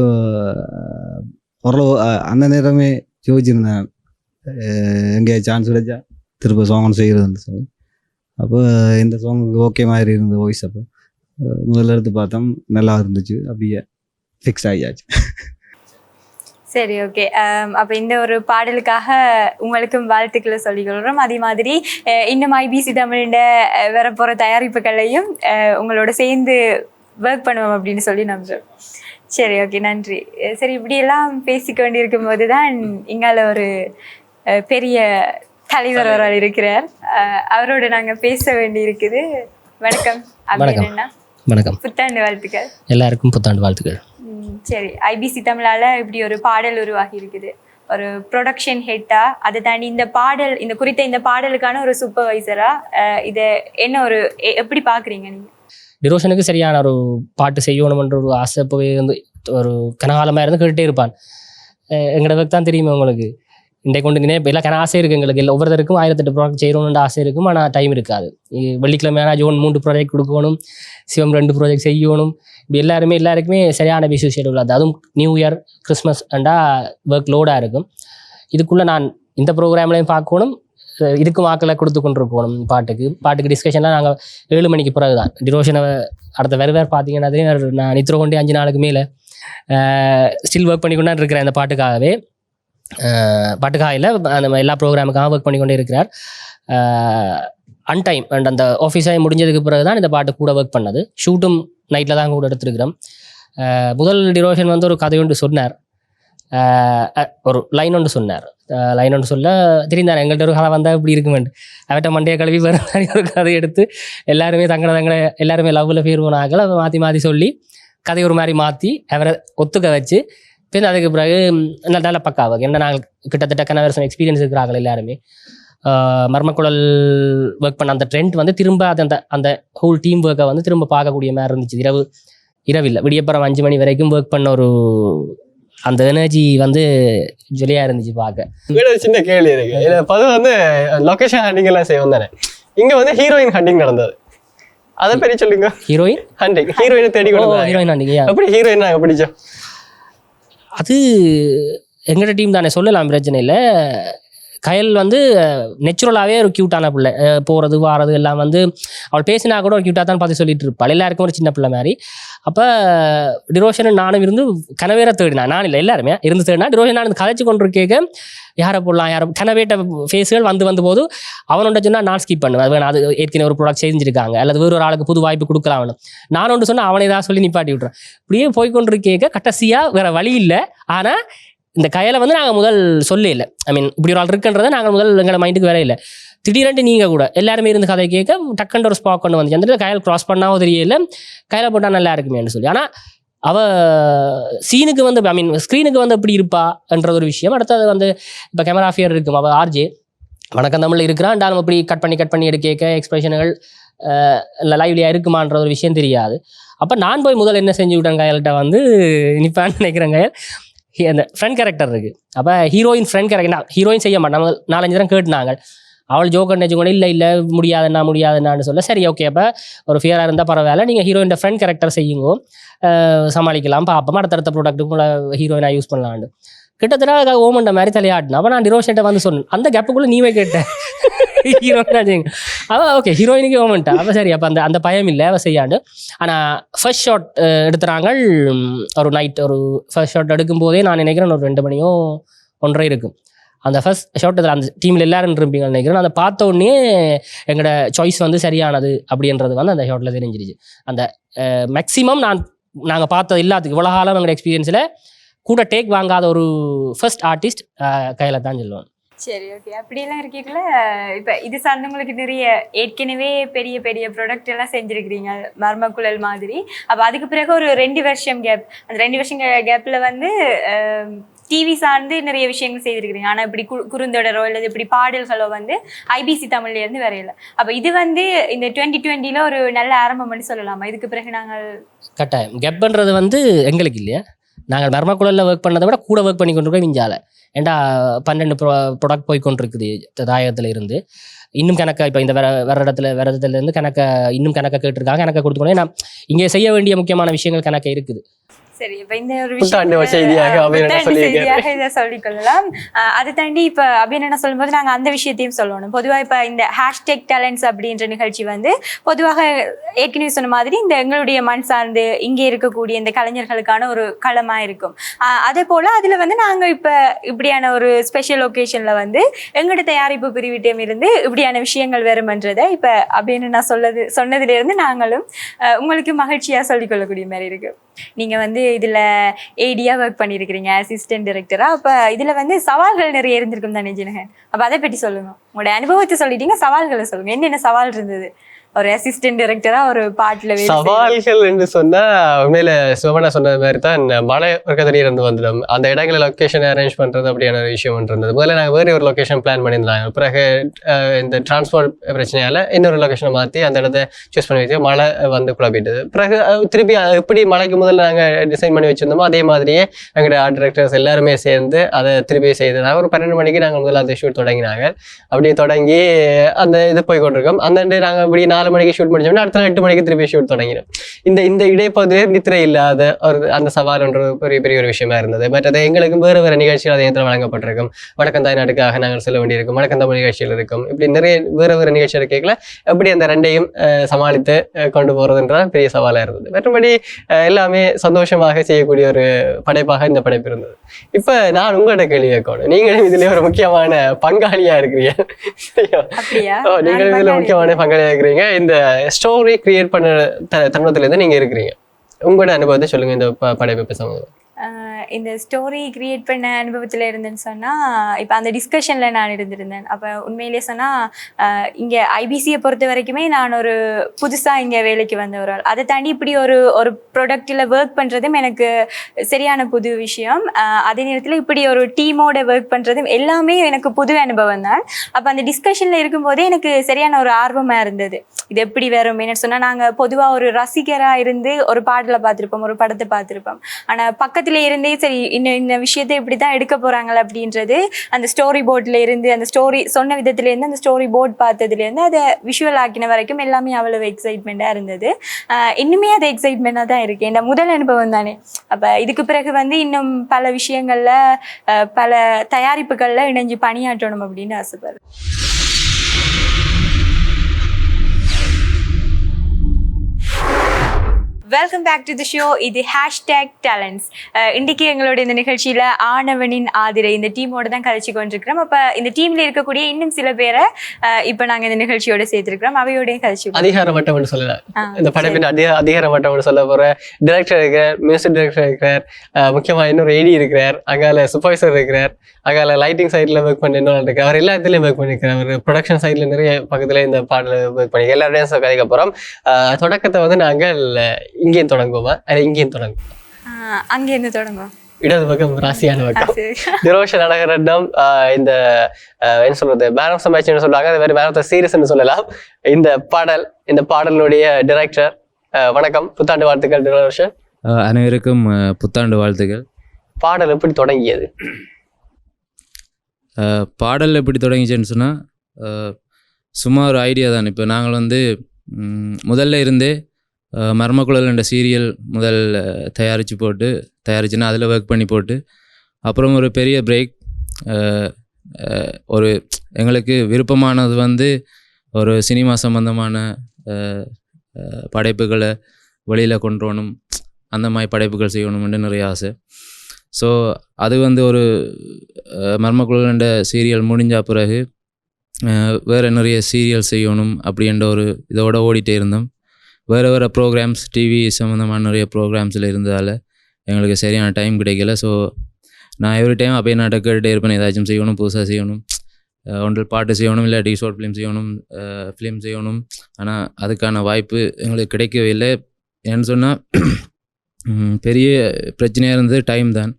ஓரளவு அந்த நேரமே யோசிச்சிருந்தேன், எங்கேயா சான்ஸ் கிடைச்சா திரும்ப சாங் செய்கிறதுன்னு சொல்லி. அப்போ இந்த சாங்குக்கு ஓகே மாதிரி இருந்த வாய்ஸ். அப்போ முதல்ல எடுத்து பார்த்தோம், நல்லா இருந்துச்சு. அப்படியே ஃபிக்ஸ் ஆகியாச்சு. சரி, ஓகே. அப்போ இந்த ஒரு பாடலுக்காக உங்களுக்கும் வாழ்த்துக்களை சொல்லிக்கொள்கிறோம். அதே மாதிரி இன்னும் ஐபிசி தமிழ்ட வரப்போகிற தயாரிப்புகளையும் உங்களோட சேர்ந்து ஒர்க் பண்ணுவோம் அப்படின்னு சொல்லி நம்புகிறோம். சரி, ஓகே, நன்றி. சரி, இப்படியெல்லாம் பேசிக்க வேண்டியிருக்கும் போது தான் இங்கால ஒரு பெரிய தலைவர் அவரால் இருக்கிறார். அவரோட நாங்கள் பேச வேண்டி இருக்குது. வணக்கம். அப்படின்னா வணக்கம். புத்தாண்டு வாழ்த்துக்கள். எல்லாருக்கும் புத்தாண்டு வாழ்த்துக்கள். சரி, ஐபிசி தமிழால் இப்படி ஒரு பாடல் உருவாகி இருக்குது, ஒரு ப்ரொடக்ஷன் ஹெட்டா, அதை தாண்டி இந்த குறித்த இந்த பாடலுக்கான ஒரு சூப்பர்வைசரா இதை என்ன ஒரு எப்படி பார்க்குறீங்க நீங்கள்? டிரோஷனுக்கு சரியான ஒரு பாட்டு செய்யணுமன்ற ஒரு ஆசை போய் வந்து ஒரு கனகாலமாக இருந்து கேட்டுகிட்டே இருப்பான். எங்களோட தான் தெரியுமே உங்களுக்கு, இன்றைக்கு கொண்டு எல்லாம் ஆசை இருக்குது எங்களுக்கு. இல்லை ஒவ்வொருத்தருக்கும் 1008 ப்ராடக்ட் செய்யணும்னு ஆசை இருக்கும், ஆனால் டைம் இருக்காது. வெள்ளிக்கிழமையான ஜோன் 3 ப்ராஜெக்ட் கொடுக்கணும், சிவம் 2 ப்ராஜெக்ட் செய்யணும். இப்படி எல்லாருக்குமே சரியான பிஸி ஷெடியூல். அதுவும் நியூ இயர், கிறிஸ்மஸ் அண்டா ஒர்க் லோடாக இருக்கும். இதுக்குள்ளே நான் இந்த ப்ரோக்ராம்லையும் பார்க்கணும், இதுக்கு வாக்கில் கொடுத்து கொண்டு இருக்கணும். பாட்டுக்கு டிஸ்கஷன்லாம் நாங்கள் 7 மணிக்கு பிறகு தான். டிரோஷனை அடுத்த வேறு பார்த்தீங்கன்னா நான் நித்திர கொண்டே 5 நாளுக்கு மேலே ஸ்டில் ஒர்க் பண்ணி கொண்டு இருக்கிறேன் அந்த பாட்டுக்காகவே. பாட்டுக்காக அந்த எல்லா ப்ரோக்ராமுக்காக ஒர்க் பண்ணி கொண்டே இருக்கிறார். அன்டைம் அண்ட் அந்த ஆஃபீஸாக முடிஞ்சதுக்கு பிறகு தான் இந்த பாட்டு கூட ஒர்க் பண்ணது. ஷூட்டும் நைட்டில் தான் கூட எடுத்துருக்கிறோம். முதல் டிரோஷன் வந்து ஒரு கதை ஒன்று சொன்னார். ஒரு லைன் ஒன்று சொன்னார். லைன் ஒன்று சொல்ல தெரிந்தார் எங்கள்கிட்ட ஒரு கதை வந்தால் இப்படி இருக்குமெண்டு. அவட்ட மண்டையை கழுவி வேறு மாதிரி ஒரு கதை எடுத்து எல்லாருமே தங்களை எல்லாருமே லவ்வில் பேர் போனார்கள். அதை மாற்றி மாற்றி சொல்லி கதை ஒரு மாதிரி மாற்றி அவரை ஒத்துக்க வச்சு பின் அதுக்கு பிறகு நல்ல பக்காவாக என்ன நாங்கள் கிட்டத்தட்ட கனவரசன் எக்ஸ்பீரியன்ஸ் இருக்கிறார்கள் எல்லாருமே. மர்மக்குழல் ஒர்க் பண்ண அந்த ட்ரெண்ட் வந்து திரும்ப அந்த ஹோல் டீம் ஒர்க்கை வந்து திரும்ப பார்க்கக்கூடிய மாதிரி இருந்துச்சு. இரவில்லை விடியப்புறம் 5 மணி வரைக்கும் ஒர்க் பண்ண ஒரு அந்த எனர்ஜி வந்து ஜொலியாக இருந்துச்சு பார்க்க. சின்ன கேள்வி இருக்கு. பொதுவாக வந்து லொக்கேஷன் ஹண்டிங் எல்லாம் செய்வோம் தானே, இங்கே வந்து ஹீரோயின் ஹண்டிங் நடந்தது, அதை பற்றி சொல்லுங்க. ஹீரோயின் ஹண்டிங், ஹீரோயினை தேடி கொடுத்தோம். ஹீரோயின் ஹண்டிங் அப்படி ஹீரோயின் நாங்கள் பிடிச்சோம். அது எங்களோட டீம் தானே, சொல்லலாம், பிரச்சனை இல்லை. கயல் வந்து நெச்சுரலாகவே ஒரு க்யூட்டான பிள்ளை, போகிறது வாரது எல்லாம் வந்து அவள் பேசினா கூட ஒரு க்யூட்டாக தான் பார்த்து சொல்லிட்டு இருப்பாள். எல்லாருக்கும் ஒரு சின்ன பிள்ளை மாதிரி. அப்போ டிரோஷன் நானும் இருந்து கனவேரை தேடினா, நான் இல்லை எல்லாருமே இருந்து தேடினா, டிரோஷன் நான் கதைச்சு கொண்டு கேட்க யாரை போடலாம் யாரை கனவேட்ட ஃபேஸுகள் வந்து போது அவனோட சொன்னால் நான் ஸ்கிப் பண்ணுவேன். அது வேணும், அது ஏற்கனவே ஒரு ப்ராடக்ட் செஞ்சுருக்காங்க அல்லது வேறு ஒரு ஆளுக்கு புது வாய்ப்பு கொடுக்கலாம் வேணும். நான் ஒன்று சொன்னால் அவனை ஏதாவது சொல்லி நிப்பாட்டி விட்றேன். இப்படியே போய்கொண்டு கேட்க கடைசியாக வேறு வழி இல்லை. ஆனால் இந்த கயலை வந்து நாங்கள் முதல் சொல்ல இல்லை. ஐ மீன் இப்படி ஒரு ஆள் இருக்குன்றதை நாங்கள் முதல் எங்களை மைண்டுக்கு வேற இல்லை. திடீரென்று நீங்கள் கூட எல்லாருமே இருந்து கதை கேட்க டக்குன்ற ஒரு ஸ்பாக் கொண்டு வந்து அந்த கயல் க்ராஸ் பண்ணாவும் தெரியல, கையில் போட்டால் நல்லா இருக்குமேன்னு சொல்லி. ஆனால் அவள் சீனுக்கு வந்து ஐ மீன் ஸ்க்ரீனுக்கு வந்து எப்படி இருப்பான்ற ஒரு விஷயம். அடுத்தது வந்து இப்போ கேமராஃபியர் இருக்கும், அவள் ஆர்ஜே வணக்கம் தமிழில் இருக்கிறான். நம்ம இப்படி கட் பண்ணி எடுக்க எக்ஸ்பிரஷன்கள் லைவ்லியாக இருக்குமான்ற ஒரு விஷயம் தெரியாது. அப்போ நான் போய் முதல் என்ன செஞ்சு விட்டேன், கயல்கிட்ட வந்து நிற்பான்னு நினைக்கிறேன். கயல் அந்த ஃப்ரெண்ட் கேரக்டர் இருக்குது. அப்போ ஹீரோயின் ஃப்ரெண்ட் கேரக்டர் ஹீரோயின் செய்ய மாட்டேன். நம்ம 4-5 தரம் கேட்டுனாங்க. அவள் ஜோக்கர் நினைச்சு கூட இல்லை முடியாதுன்னான்னு சொல்ல, சரி ஓகே அப்போ ஒரு ஃபியராக இருந்தால் பரவாயில்ல, நீங்கள் ஹீரோயின் ஃப்ரெண்ட் கேரக்டர் செய்யுங்கோ, சமாளிக்கலாம், பார்ப்போம், அடுத்தடுத்த ப்ராடக்ட்டுக்குள்ள ஹீரோயினாக யூஸ் பண்ணலான்னு கிட்டத்தட்ட ஓமண்ட மாதிரி தலையாட்டினா. அப்போ நான் டிரோஷன்ட்ட வந்து சொன்னேன், அந்த கேப்புக்குள்ளே நீவே கேட்டேன் ஹீரோயினா செய்யுங்க. அவள் ஓகே ஹீரோயினுக்கு ஓமன்ட்டா. அப்போ சரி அப்போ அந்த பயம் இல்லை அவள் செய்யாண்டு. ஆனால் ஃபர்ஸ்ட் ஷாட் எடுத்துறாங்க ஒரு நைட். ஒரு ஃபர்ஸ்ட் ஷாட் எடுக்கும்போதே நான் நினைக்கிறேன் ஒரு 2 மணியோ 1:30 இருக்கும். அந்த ஃபர்ஸ்ட் ஷாட் இதில் அந்த டீமில் எல்லாரும் இருப்பீங்கன்னு நினைக்கிறேன். அதை பார்த்த உடனே எங்களோட சாய்ஸ் வந்து சரியானது அப்படின்றது வந்து அந்த ஷாட்டில் தெரிஞ்சிருச்சு. அந்த மேக்ஸிமம் நாங்கள் பார்த்தது எல்லாத்துக்கும் இவ்வளோ காலம் எங்களோட எக்ஸ்பீரியன்ஸில் கூட டேக் வாங்காத ஒரு ஃபர்ஸ்ட் ஆர்டிஸ்ட் கையில் தான் சொல்லுவாங்க. சரி ஓகே. அப்படியெல்லாம் இருக்கீங்களா? இப்போ இது சார்ந்தவங்களுக்கு நிறைய ஏற்கனவே பெரிய பெரிய ப்ராடக்ட் எல்லாம் செஞ்சுருக்கிறீங்க மர்மக்குழல் மாதிரி. அப்போ அதுக்கு பிறகு ஒரு 2 வருஷம் கேப், அந்த 2 வருஷம் கேப்பில் வந்து டிவி சார்ந்து நிறைய விஷயங்கள் செய்திருக்கிறீங்க. ஆனால் இப்படி குறுந்தொடரோ இல்லை இப்படி பாடல்களோ வந்து ஐபிசி தமிழ்லேருந்து வரையில. அப்போ இது வந்து இந்த 2020 ஒரு நல்ல ஆரம்பம் பண்ணி சொல்லலாமா? இதுக்கு பிறகு நாங்கள் கட்டாயம் கேப்ன்றது வந்து எங்களுக்கு இல்லையா, நாங்கள் மர்மக்குழலில் ஒர்க் பண்ணதை விட கூட ஒர்க் பண்ணி கொண்டிருக்கோம் மிஞ்சால. ஏண்டா 12 ப்ராடக்ட் போய் கொண்டிருக்குது தாயகத்தில் இருந்து. இன்னும் கணக்கை இப்போ இந்த வேற இடத்துலேருந்து கணக்கை இன்னும் கணக்கை கேட்டிருக்காங்க. கணக்கை கொடுத்துக்கணும். ஏன்னா இங்கே செய்ய வேண்டிய முக்கியமான விஷயங்கள் கணக்கு இருக்குது. சரி, இப்போ இந்த ஒரு செய்தியாக இதை சொல்லிக்கொள்ளலாம். அதை தாண்டி இப்போ அப்படின்னு சொல்லும்போது நாங்கள் அந்த விஷயத்தையும் சொல்லணும். பொதுவாக இப்போ இந்த ஹேஷ்டேக் டேலண்ட்ஸ் அப்படின்ற நிகழ்ச்சி வந்து பொதுவாக ஏற்கனவே சொன்ன மாதிரி இந்த எங்களுடைய மண் சார்ந்து இங்கே இருக்கக்கூடிய இந்த கலைஞர்களுக்கான ஒரு களமாக இருக்கும். அதே போல் அதில் வந்து நாங்கள் இப்போ இப்படியான ஒரு ஸ்பெஷல் ஒகேஷனில் வந்து எங்களோட தயாரிப்பு பிரிவிட்டம் இருந்து இப்படியான விஷயங்கள் வருமன்றதை இப்போ அப்படின்னு நான் சொன்னதுலேருந்து நாங்களும் உங்களுக்கு மகிழ்ச்சியாக சொல்லிக்கொள்ளக்கூடிய மாதிரி இருக்குது. நீங்கள் வந்து இதில் ஏடியாக ஒர்க் பண்ணியிருக்கிறீங்க, அசிஸ்டன்ட் டைரக்டராக. அப்போ இதில் வந்து சவால்கள் நிறைய இருந்திருக்கும் தானே ஜினகன்? அப்போ அதை பற்றி சொல்லுங்கள், உங்களோட அனுபவத்தை சொல்லிட்டீங்க, சவால்களை சொல்லுங்கள். என்னென்ன சவால் இருந்தது ஒரு அசிஸ்டன்ட் டைரக்டராக ஒரு பாட்டில்? சவால்கள் என்று சொன்னால் உண்மையில சிவமனா சொன்னது மாதிரி தான் மழை இருந்து வந்துடும். அந்த இடங்களில் லொக்கேஷன் அரேஞ்ச் பண்ணுறது அப்படியான ஒரு விஷயம் இருந்தது. முதல்ல நாங்கள் வேறு ஒரு லொக்கேஷன் பிளான் பண்ணியிருந்தாங்க. பிறகு இந்த டிரான்ஸ்போர்ட் பிரச்சனையால் இன்னொரு லொக்கேஷனை மாற்றி அந்த இடத்த சூஸ் பண்ணி வச்சு மழை வந்து குழப்பிட்டது. பிறகு திருப்பி எப்படி மழைக்கு முதல்ல நாங்கள் டிசைன் பண்ணி வச்சுருந்தோமோ அதே மாதிரியே எங்களுடைய ஆர்ட் டைரக்டர்ஸ் எல்லாருமே சேர்ந்து அதை திருப்பி செய்தனாங்க. ஒரு 12 மணிக்கு நாங்கள் முதல்ல அந்த ஷூட் தொடங்கினாங்க. அப்படியே தொடங்கி அந்த இது போய் கொண்டிருக்கோம். அந்த நாங்கள் இப்படி 4 மணிக்கு ஷூட் முடிச்சோம்னா அடுத்த 8 மணிக்கு திருப்பி ஷூட் தொடங்கிடும். இந்த இடைப்பகுதியிலே நித்திரை இல்லாத ஒரு அந்த சவால்ன்ற பெரிய ஒரு விஷயமா இருந்தது. பட் அது எங்களுக்கு வேறு நிகழ்ச்சிகள் அதே நேரத்தில் வழங்கப்பட்டிருக்கும். வடக்கம் தாய் நாட்டுக்காக நாங்கள் செல்ல வேண்டியிருக்கும், வடக்கம் தமிழ் நிகழ்ச்சிகள் இருக்கும். இப்படி நிறைய வேறு நிகழ்ச்சிகள் கேட்கல எப்படி அந்த 2ஐயும் சமாளித்து கொண்டு போகிறதுன்றது பெரிய சவாலாக இருந்தது. மற்றபடி எல்லாமே சந்தோஷமாக செய்யக்கூடிய ஒரு படைப்பாக இந்த படைப்பு இருந்தது. இப்போ நான் உங்களோட கேள்வி கேட்கணும். நீங்களும் இதுலேயே ஒரு முக்கியமான பங்காளியாக இருக்கிறீங்க. நீங்களும் இதில் முக்கியமான பங்காளியாக இருக்கிறீங்க. இந்த ஸ்டோரி கிரியேட் பண்ண தருணத்துலேருந்து நீங்கள் இருக்கிறீங்க. உங்களோட அனுபவத்தை சொல்லுங்கள் இந்த படைப்பு சம்பந்தம். இந்த ஸ்டோரி கிரியேட் பண்ண அனுபவத்தில் இருந்தேன்னு சொன்னால் இப்போ அந்த டிஸ்கஷனில் நான் இருந்திருந்தேன். அப்போ உண்மையிலே சொன்னால் இங்கே ஐபிசியை பொறுத்த வரைக்குமே நான் ஒரு புதுசாக இங்கே வேலைக்கு வந்தவரால், அதை தாண்டி இப்படி ஒரு ஒரு ப்ராடக்டில் ஒர்க் பண்ணுறதும் எனக்கு சரியான புது விஷயம். அதே நேரத்தில் இப்படி ஒரு டீமோட ஒர்க் பண்ணுறதும் எல்லாமே எனக்கு புது அனுபவம் தான். அப்போ அந்த டிஸ்கஷனில் இருக்கும்போதே எனக்கு சரியான ஒரு ஆர்வமாக இருந்தது. இது எப்படி வரும் என்ன சொன்னால், நாங்கள் பொதுவாக ஒரு ரசிகராக இருந்து ஒரு பாடலை பார்த்துருப்போம், ஒரு படத்தை பார்த்துருப்போம். ஆனால் பக்கத்தில் இருந்தே சரி இந்த விஷயத்தை இப்படி தான் எடுக்க போகிறாங்களா அப்படின்றது அந்த ஸ்டோரி போர்டில் இருந்து, அந்த ஸ்டோரி சொன்ன விதத்துலேருந்து, அந்த ஸ்டோரி போர்ட் பார்த்ததுலேருந்து அதை விஷுவல் ஆக்கின வரைக்கும் எல்லாமே அவ்வளவு எக்ஸைட்மெண்ட்டாக இருந்தது. இன்னுமே அது எக்ஸைட்மெண்ட்டாக தான் இருக்குது. என் முதல் அனுபவம் தானே. அப்போ இதுக்கு பிறகு இன்னும் பல விஷயங்களில் பல தயாரிப்புகளில் இணைஞ்சு பணியாற்றணும் அப்படின்னு ஆசைப்படுறேன். Welcome back to the show. இது #talents. இன்றைக்கு எங்களோட இந்த நிகழ்ச்சியில் ஆனவனின் ஆதிரை இந்த டீமோட தான் கதைச்சு கொண்டிருக்கிறோம். அப்போ இந்த டீமில் இருக்கக்கூடிய இன்னும் சில பேரை இப்போ நாங்கள் இந்த நிகழ்ச்சியோட சேர்த்துருக்கிறோம். அவையோடைய கதைச்சு அதிகார மட்டம்னு சொல்லலாம். இந்த படைப்பின் அதிகார மட்டம்னு சொல்ல போகிற டிரெக்டர் இருக்கிறார், மியூசிக் டைரக்டர் இருக்கிறார், முக்கியமாக இன்னொரு ஏடி இருக்கிறார், அங்கால சூப்பர்வைசர் இருக்கிறார், அங்கால லைட்டிங் சைடில் ஒர்க் பண்ண இன்னொரு இருக்கார். அவர் எல்லா இடத்துலையும் ஒர்க் பண்ணியிருக்கார். அவர் ப்ரொடக்ஷன் சைடில் நிறைய பக்கத்தில் இந்த பாடல் ஒர்க் பண்ணி எல்லாருடையும் கதைக்க போகிறோம். தொடக்கத்தை நாங்கள் இங்கேயும் தொடங்குவோமா அது இங்கேயும் தொடங்குவோம்? அங்கேருந்து தொடங்குவோம். இடது பக்கம் ராசியான பக்கம் திரோஷன் அழகரட்டம். இந்த என்ன சொல்றது, மேன் ஆஃப் த மேட்ச்னு சொல்லுவாங்க, அது வேறு மேன் ஆஃப் த சீரீஸ்ன்னு சொல்லலாம். இந்த பாடலுடைய டைரக்டர், வணக்கம், புத்தாண்டு வாழ்த்துக்கள் திரோஷன். அனைவருக்கும் புத்தாண்டு வாழ்த்துக்கள். பாடல் எப்படி தொடங்கியது? பாடல் எப்படி தொடங்கிச்சுன்னு சொன்னால் சும்மா ஒரு ஐடியா தான். இப்போ நாங்கள் முதல்ல இருந்தே மர்மக்குழல் என்ற சீரியல் முதல் தயாரிச்சுன்னா அதில் ஒர்க் பண்ணி போட்டு அப்புறம் ஒரு பெரிய பிரேக். ஒரு எங்களுக்கு விருப்பமானது ஒரு சினிமா சம்பந்தமான படைப்புகளை வெளியில் கொண்டு வரணும், அந்த மாதிரி படைப்புகள் செய்யணும்னு நிறைய ஆசை. ஸோ அது ஒரு மர்மக்குழல் என்ற சீரியல் முடிஞ்ச பிறகு வேறு நிறைய சீரியல் செய்யணும் அப்படின்ற ஒரு இதோட ஓடிட்டே இருந்தோம். வேறு ப்ரோக்ராம்ஸ், டிவி சம்மந்தமான நிறைய ப்ரோக்ராம்ஸில் இருந்ததால் எங்களுக்கு சரியான டைம் கிடைக்கல. ஸோ நான் எவ்ரி டைம் அப்படியே நாட்டை கேட்டுகிட்டே இருப்பேன், ஏதாச்சும் செய்யணும், புதுசாக செய்யணும், ஒன்று பாட்டு செய்யணும், இல்லாட்டி ஷார்ட் ஃபிலிம் செய்யணும். ஆனால் அதுக்கான வாய்ப்பு எங்களுக்கு கிடைக்கவே இல்லை. ஏன்னு சொன்னால் பெரிய பிரச்சனையாக இருந்தது டைம் தான்.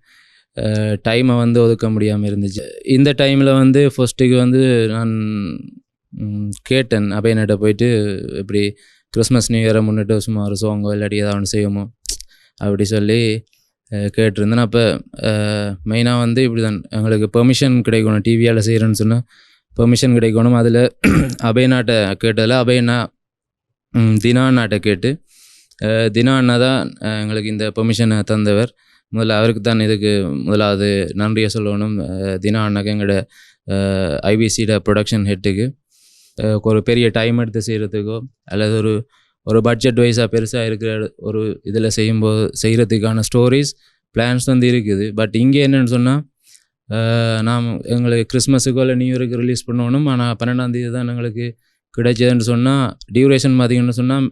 டைமை ஒதுக்க முடியாமல் இருந்துச்சு. இந்த டைமில் ஃபர்ஸ்ட்டுக்கு நான் கேட்டேன் அபயன்கிட்ட போயிட்டு, இப்படி கிறிஸ்மஸ் நியூ இயரை முன்னிட்டு சும்மா ஒரு சாங்கோ இல்லாட்டி ஏதாவது ஒன்று செய்வோமோ அப்படி சொல்லி கேட்டிருந்தேன். அப்போ மெயினாக இப்படி தான் எங்களுக்கு பெர்மிஷன் கிடைக்கணும், டிவியால் செய்கிறேன்னு சொன்னால் பெர்மிஷன் கிடைக்கணும். அதில் அபயநாட்டை கேட்டதில் அபயண்ணா தினா அண்ணாட்டை கேட்டு தினா அண்ணா தான் எங்களுக்கு இந்த பெர்மிஷனை தந்தவர். முதல்ல அவருக்கு தான் இதுக்கு முதலாவது நன்றியை சொல்லணும். தினா அண்ணாக்கு எங்களோட ஐபிசியோட ப்ரொடக்ஷன் ஹெட்டுக்கு ஒரு பெரிய டைம் எடுத்து செய்கிறதுக்கோ அல்லது ஒரு பட்ஜெட் வைஸாக பெருசாக இருக்கிற ஒரு இதில் செய்கிறதுக்கான ஸ்டோரிஸ் பிளான்ஸ் இருக்குது. பட் இங்கே என்னென்னு சொன்னால் நாம் எங்களுக்கு கிறிஸ்மஸுக்கோ இல்லை நியூ இயருக்கு ரிலீஸ் பண்ணணும். ஆனால் 12ஆம் தேதி தான் எங்களுக்கு கிடைச்சதுன்னு சொன்னால் டியூரேஷன் பார்த்திங்கன்னு சொன்னால்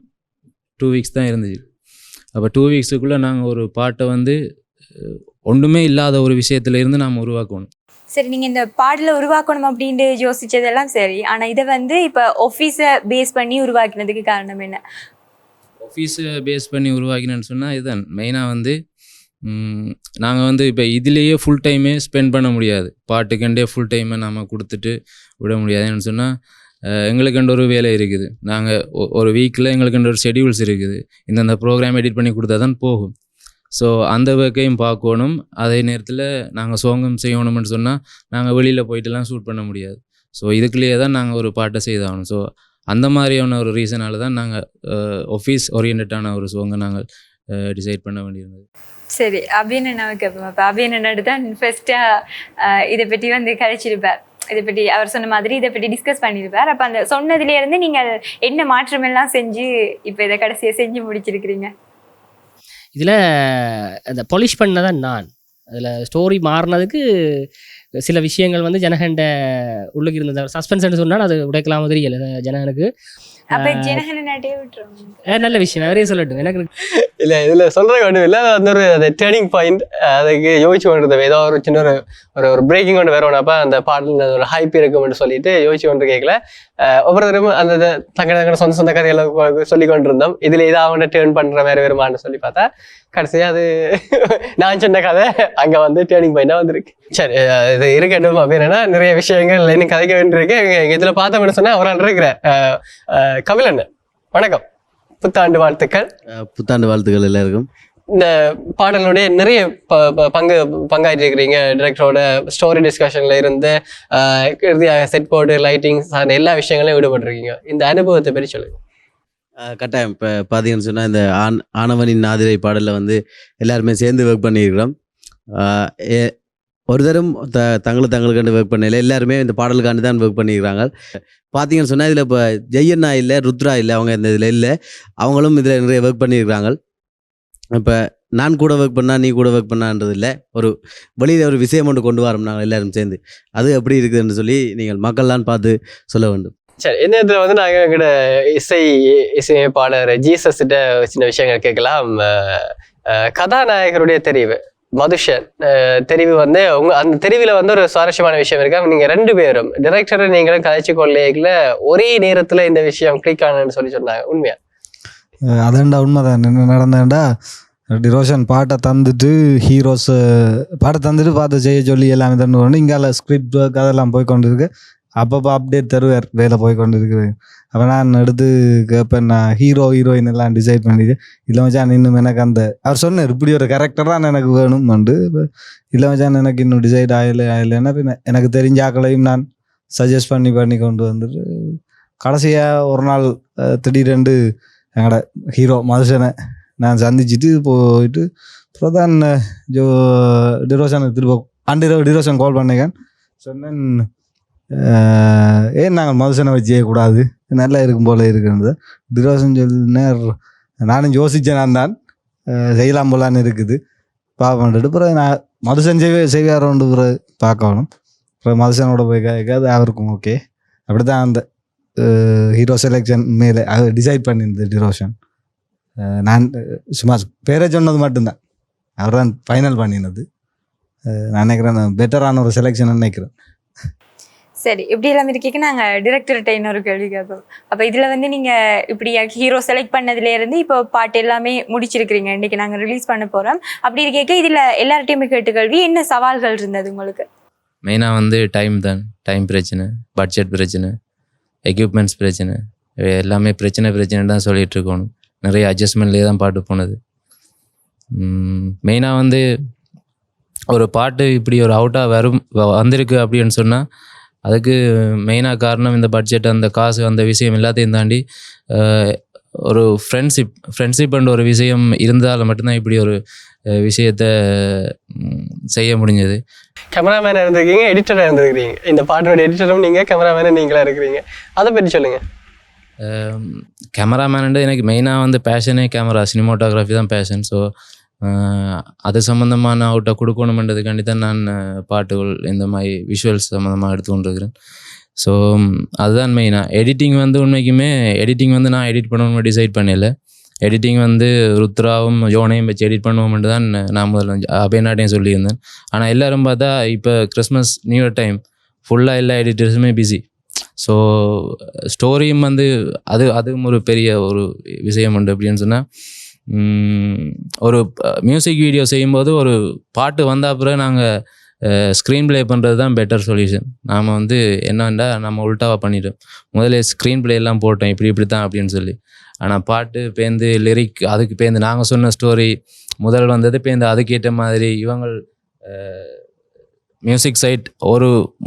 2 வீக்ஸ் தான் இருந்துச்சு. அப்போ 2 வீக்ஸுக்குள்ளே நாங்கள் ஒரு பாட்டை ஒன்றுமே இல்லாத ஒரு விஷயத்துல இருந்து நாம் உருவாக்கணும். சரி, நீங்கள் இந்த பாடலை உருவாக்கணும் அப்படின்ட்டு யோசித்ததெல்லாம் சரி, ஆனால் இதை இப்போ ஆஃபீஸை பேஸ் பண்ணி உருவாக்கினதுக்கு காரணம் என்ன? ஆஃபீஸை பேஸ் பண்ணி உருவாக்கினேன்னு சொன்னால் இதுதான் மெயினாக நாங்கள் இப்போ இதுலேயே ஃபுல் டைமே ஸ்பெண்ட் பண்ண முடியாது. பாட்டுக்கண்டே ஃபுல் டைமை நாம் கொடுத்துட்டு விட முடியாதுன்னு சொன்னால் எங்களுக்குன்ற ஒரு வேலை இருக்குது. நாங்கள் ஒரு வீக்கில் எங்களுக்குன்ற ஒரு ஷெடியூல்ஸ் இருக்குது. இந்தந்த ப்ரோக்ராம் எடிட் பண்ணி கொடுத்தா தான் போகும். ஸோ அந்த ஒர்க்கையும் பார்க்கணும். அதே நேரத்தில் நாங்கள் சோங்கம் செய்யணும்னு சொன்னால் நாங்கள் வெளியில் போயிட்டுலாம் ஷூட் பண்ண முடியாது. ஸோ இதுக்குள்ளேயே தான் நாங்கள் ஒரு பாட்டை செய்தாகணும். ஸோ அந்த மாதிரியான ஒரு ரீசனால் தான் நாங்கள் ஆஃபீஸ் ஓரியன்டான ஒரு சோங்கை நாங்கள் டிசைட் பண்ண வேண்டியிருந்தது. சரி, அபியன் அண்ணாவுக்கு அப்போ அபியன் அண்ணாடு தான் ஃபஸ்ட்டாக இதை பற்றி கழிச்சிருப்பார். இதை பற்றி அவர் சொன்ன மாதிரி இதை பற்றி டிஸ்கஸ் பண்ணியிருப்பார். அப்போ அந்த சொன்னதுலேருந்து நீங்கள் என்ன மாற்றமெல்லாம் செஞ்சு இப்போ இதை கடைசியாக செஞ்சு முடிச்சிருக்கிறீங்க? இதில் அந்த பாலிஷ் பண்ணதான் நான். அதில் ஸ்டோரி மாறினதுக்கு சில விஷயங்கள் வந்து ஜனகண்ட உள்ளுக்கு இருந்தது சஸ்பென்ஸ்ன்னு சொன்னால் அது உடைக்கலாம தெரியல ஜனகனுக்கு. அப்ப ஜனகன நாட்டே விட்டுரும். நல்ல விஷயம் நிறைய சொல்லட்டும் எனக்கு இல்லை இதில் சொல்கிறது ஒன்றும் இல்லை, வந்து ஒரு அந்த டேர்னிங் பாயிண்ட் அதுக்கு யோசிச்சு கொண்டிருந்தோம். ஏதோ ஒரு சின்ன ஒரு பிரேக்கிங் கொண்டு வரணும்ப்பா அந்த பாடல் ஒரு ஹைப் இருக்கும்னு சொல்லிட்டு யோசிச்சு கொண்டு கேட்கல. ஒவ்வொருத்தரும் அந்த தங்க சொந்த கதைகளை சொல்லி கொண்டிருந்தோம். இதில் இதை அவனை டேர்ன் பண்ணுற மாதிரி வருமானு சொல்லி பார்த்தா கடைசியாக அது நான் சொன்ன கதை அங்கே வந்து டேர்னிங் பாயிண்டாக வந்துருக்கு. சரி இது இருக்கட்டும் அப்படின்னா நிறைய விஷயங்கள் இன்னும் கதைக்க வேண்டியிருக்கு. இதில் பார்த்தோம்னு சொன்னால் அவரால் இருக்கிற கபிலன் வணக்கம், புத்தாண்டு வாழ்த்துக்கள். புத்தாண்டு வாழ்த்துக்கள் எல்லாருக்கும். இந்த பாடலுடைய நிறைய பங்காற்றி இருக்கிறீங்க. டிரெக்டரோட ஸ்டோரி டிஸ்கஷன்ல இருந்து இறுதியாக செட் போர்டு லைட்டிங் சார்ந்த எல்லா விஷயங்களையும் ஈடுபட்டிருக்கீங்க. இந்த அனுபவத்தை பற்றி சொல்லுங்க. கட்டாயம். இப்போ பார்த்தீங்கன்னு சொன்னால் இந்த ஆனவனின் நாதிரை பாடலில் வந்து எல்லாருமே சேர்ந்து ஒர்க் பண்ணியிருக்கிறோம். ஒரு தரம் தங்களுக்காண்டு ஒர்க் பண்ணல, எல்லாருமே இந்த பாடலுக்காண்டி தான் ஒர்க் பண்ணியிருக்கிறாங்க. பார்த்தீங்கன்னு சொன்னால் இதில் இப்போ ஜெய்யண்ணா இல்லை, ருத்ரா இல்லை, அவங்க இந்த இதில் இல்லை, அவங்களும் இதில் நிறைய ஒர்க் பண்ணியிருக்கிறாங்க. இப்போ நான் கூட ஒர்க் பண்ணா நீ கூட ஒர்க் பண்ணான்றது இல்லை, ஒரு வெளியில் ஒரு விஷயம் ஒன்று கொண்டு வரோம் நாங்கள் எல்லாரும் சேர்ந்து. அது எப்படி இருக்குதுன்னு சொல்லி நீங்கள் மக்கள்லாம் பார்த்து சொல்ல வேண்டும். சரி, இந்த இடத்துல வந்து நாங்கள் எங்கள்கிட்ட இசையமைப்பாளர் ஜீசஸ்கிட்ட சின்ன விஷயங்கள் கேட்கலாம். கதாநாயகருடைய தெரிவு மதுஷன் தெரிவு வந்து அந்த தெரிவில் வந்து ஒரு சுவாரஸ்யமான விஷயம் இருக்கு. நீங்கள் 2 பேரும் டிரெக்டரை நீங்களும் கதைச்சு கொள்ளையில ஒரே நேரத்தில் இந்த விஷயம் கிளிக் ஆனன்னு சொல்லி சொன்னாங்க. உண்மையா? அதான்டா உண்மைதான். என்ன நடந்தாண்டா, டிரோஷன் பாட்டை தந்துட்டு ஹீரோஸ் பாட்டை தந்துட்டு பார்த்து செய்ய சொல்லி எல்லாமே தந்துட்டு இங்கால ஸ்கிரிப்ட் ஒர்க் அதெல்லாம் போய் கொண்டு இருக்கு. அப்பப்போ அப்டேட் தருவார், வேலை போய் கொண்டு இருக்குது. அப்போ நான் எடுத்து கேட்பேன், நான் ஹீரோயின் எல்லாம் டிசைட் பண்ணிட்டு இல்லை மச்சான் இன்னும் எனக்கு அந்த அவர் சொன்னார் இப்படி ஒரு கேரக்டர் தான் எனக்கு வேணும்ண்டு. இல்லை மச்சான் எனக்கு இன்னும் டிசைட் ஆகலைன்னா எனக்கு தெரிஞ்ச ஆக்களையும் நான் சஜஸ்ட் பண்ணி கொண்டு வந்துட்டு கடைசியாக ஒரு நாள் திடீரெண்டு எங்களோட ஹீரோ மதுசனை நான் சந்திச்சுட்டு போயிட்டு அப்புறம் தான் டிரோஷனுக்கு திரும்ப டிரோஷன் கால் பண்ணிக்கேன். சொன்னேன் ஏன் நாங்கள் மதுசனை வச்சு செய்யக்கூடாது, நல்லா இருக்கும் போல இருக்குன்றது. டிரோஷன் சொன்னார், நானும் யோசித்தேன், நான் தான் செய்யலாம் போலான்னு இருக்குது பார்ப்பேன்ட்டு. அப்புறம் நான் மதுசன் செய்வாரோண்டு பிறகு பார்க்கணும். அப்புறம் மதுசனோட போய் கேட்காது அவருக்கும் ஓகே. அப்படி தான் அந்த ஹீரோ செலெக்ஷன் மேலே அவர் டிசைட் பண்ணியிருந்தது டிரோஷன். நான் சும்மா பேரை சொன்னது மட்டும்தான், அவர் தான் ஃபைனல் பண்ணினது. நான் நினைக்கிறேன் பெட்டரான ஒரு செலெக்ஷன் நினைக்கிறேன். சரி, இப்படி எல்லாம் இருக்கீங்க. நாங்கள் டிரெக்டர்கிட்ட இன்னொரு கேள்வி கேட்போம். அப்போ இதில் வந்து நீங்கள் இப்படி ஹீரோ செலக்ட் பண்ணதுலேருந்து இப்போ பாட்டு எல்லாமே முடிச்சிருக்கிறீங்க, இன்றைக்கி நாங்கள் ரிலீஸ் பண்ண போகிறோம். அப்படி இருக்க இதில் எல்லார்ட்டையுமே கேட்டு கேள்வி, என்ன சவால்கள் இருந்தது உங்களுக்கு? மெயினாக வந்து டைம் பிரச்சனை, பட்ஜெட் பிரச்சனை, எக்யூப்மெண்ட்ஸ் பிரச்சனை, எல்லாமே பிரச்சனை தான் சொல்லிகிட்டு இருக்கணும். நிறைய அட்ஜஸ்ட்மெண்ட்லேயே தான் பாட்டு போனது. மெயினாக வந்து ஒரு பாட்டு இப்படி ஒரு அவுட்டாக வந்திருக்கு அப்படின்னு சொன்னால் அதுக்கு மெயினாக காரணம் இந்த பட்ஜெட், அந்த காசு, அந்த விஷயம் எல்லாத்தையும் தாண்டி ஒரு ஃப்ரெண்ட்ஷிப்ன்ற ஒரு விஷயம் இருந்தால் மட்டும்தான் இப்படி ஒரு விஷயத்தை செய்ய முடிஞ்சது. கேமராமேனாக இருந்திருக்கீங்க, எடிட்டராக இருந்திருக்கிறீங்க. இந்த பாட்டோட எடிட்டரும் நீங்கள், கேமராமேனும் நீங்களாக இருக்கிறீங்க. அதை பற்றி சொல்லுங்கள். கேமராமேனுன்றது எனக்கு மெயினாக வந்து பேஷனே கேமரா, சினிமாட்டோகிராஃபி தான் பேஷன். ஸோ அது சம்மந்தமான அவுட்டை கொடுக்கணுமென்றதுக்காண்டி தான் நான் பாட்டுகள் இந்த மாதிரி விஷுவல்ஸ் சம்மந்தமாக எடுத்து கொண்டிருக்கிறேன். ஸோ அதுதான் மெயினாக. எடிட்டிங் வந்து உண்மைக்குமே எடிட்டிங் வந்து நான் எடிட் பண்ணணும்னு டிசைட் பண்ணல. எடிட்டிங் வந்து ருத்ராவும் யோனையும் வச்சு எடிட் பண்ணுவோம்ட்டு தான் நான் முதல்ல அபயநாட்டையும் சொல்லியிருந்தேன். ஆனால் எல்லோரும் பார்த்தா இப்போ கிறிஸ்மஸ் நியூ இயர் டைம் ஃபுல்லாக எல்லா எடிட்டர்ஸுமே பிஸி. ஸோ ஸ்டோரியும் வந்து அதுவும் ஒரு பெரிய ஒரு விஷயம் உண்டு. அப்படின்னு சொன்னால் ஒரு மியூசிக் வீடியோ செய்யும்போது ஒரு பாட்டு வந்த அப்புறம் நாங்கள் ஸ்க்ரீன் ப்ளே பண்ணுறது தான் பெட்டர் சொல்யூஷன். நாம் வந்து என்னண்டா நம்ம உல்ட்டாவாக பண்ணிட்டோம். முதல்ல ஸ்க்ரீன் ப்ளே எல்லாம் போட்டோம் இப்படி தான் அப்படின்னு சொல்லி. ஆனால் பாட்டு பேர்ந்து லிரிக் அதுக்கு பேர்ந்து நாங்கள் சொன்ன ஸ்டோரி முதல் வந்தது பேர்ந்து அதுக்கேற்ற மாதிரி இவங்க மியூசிக் சைட்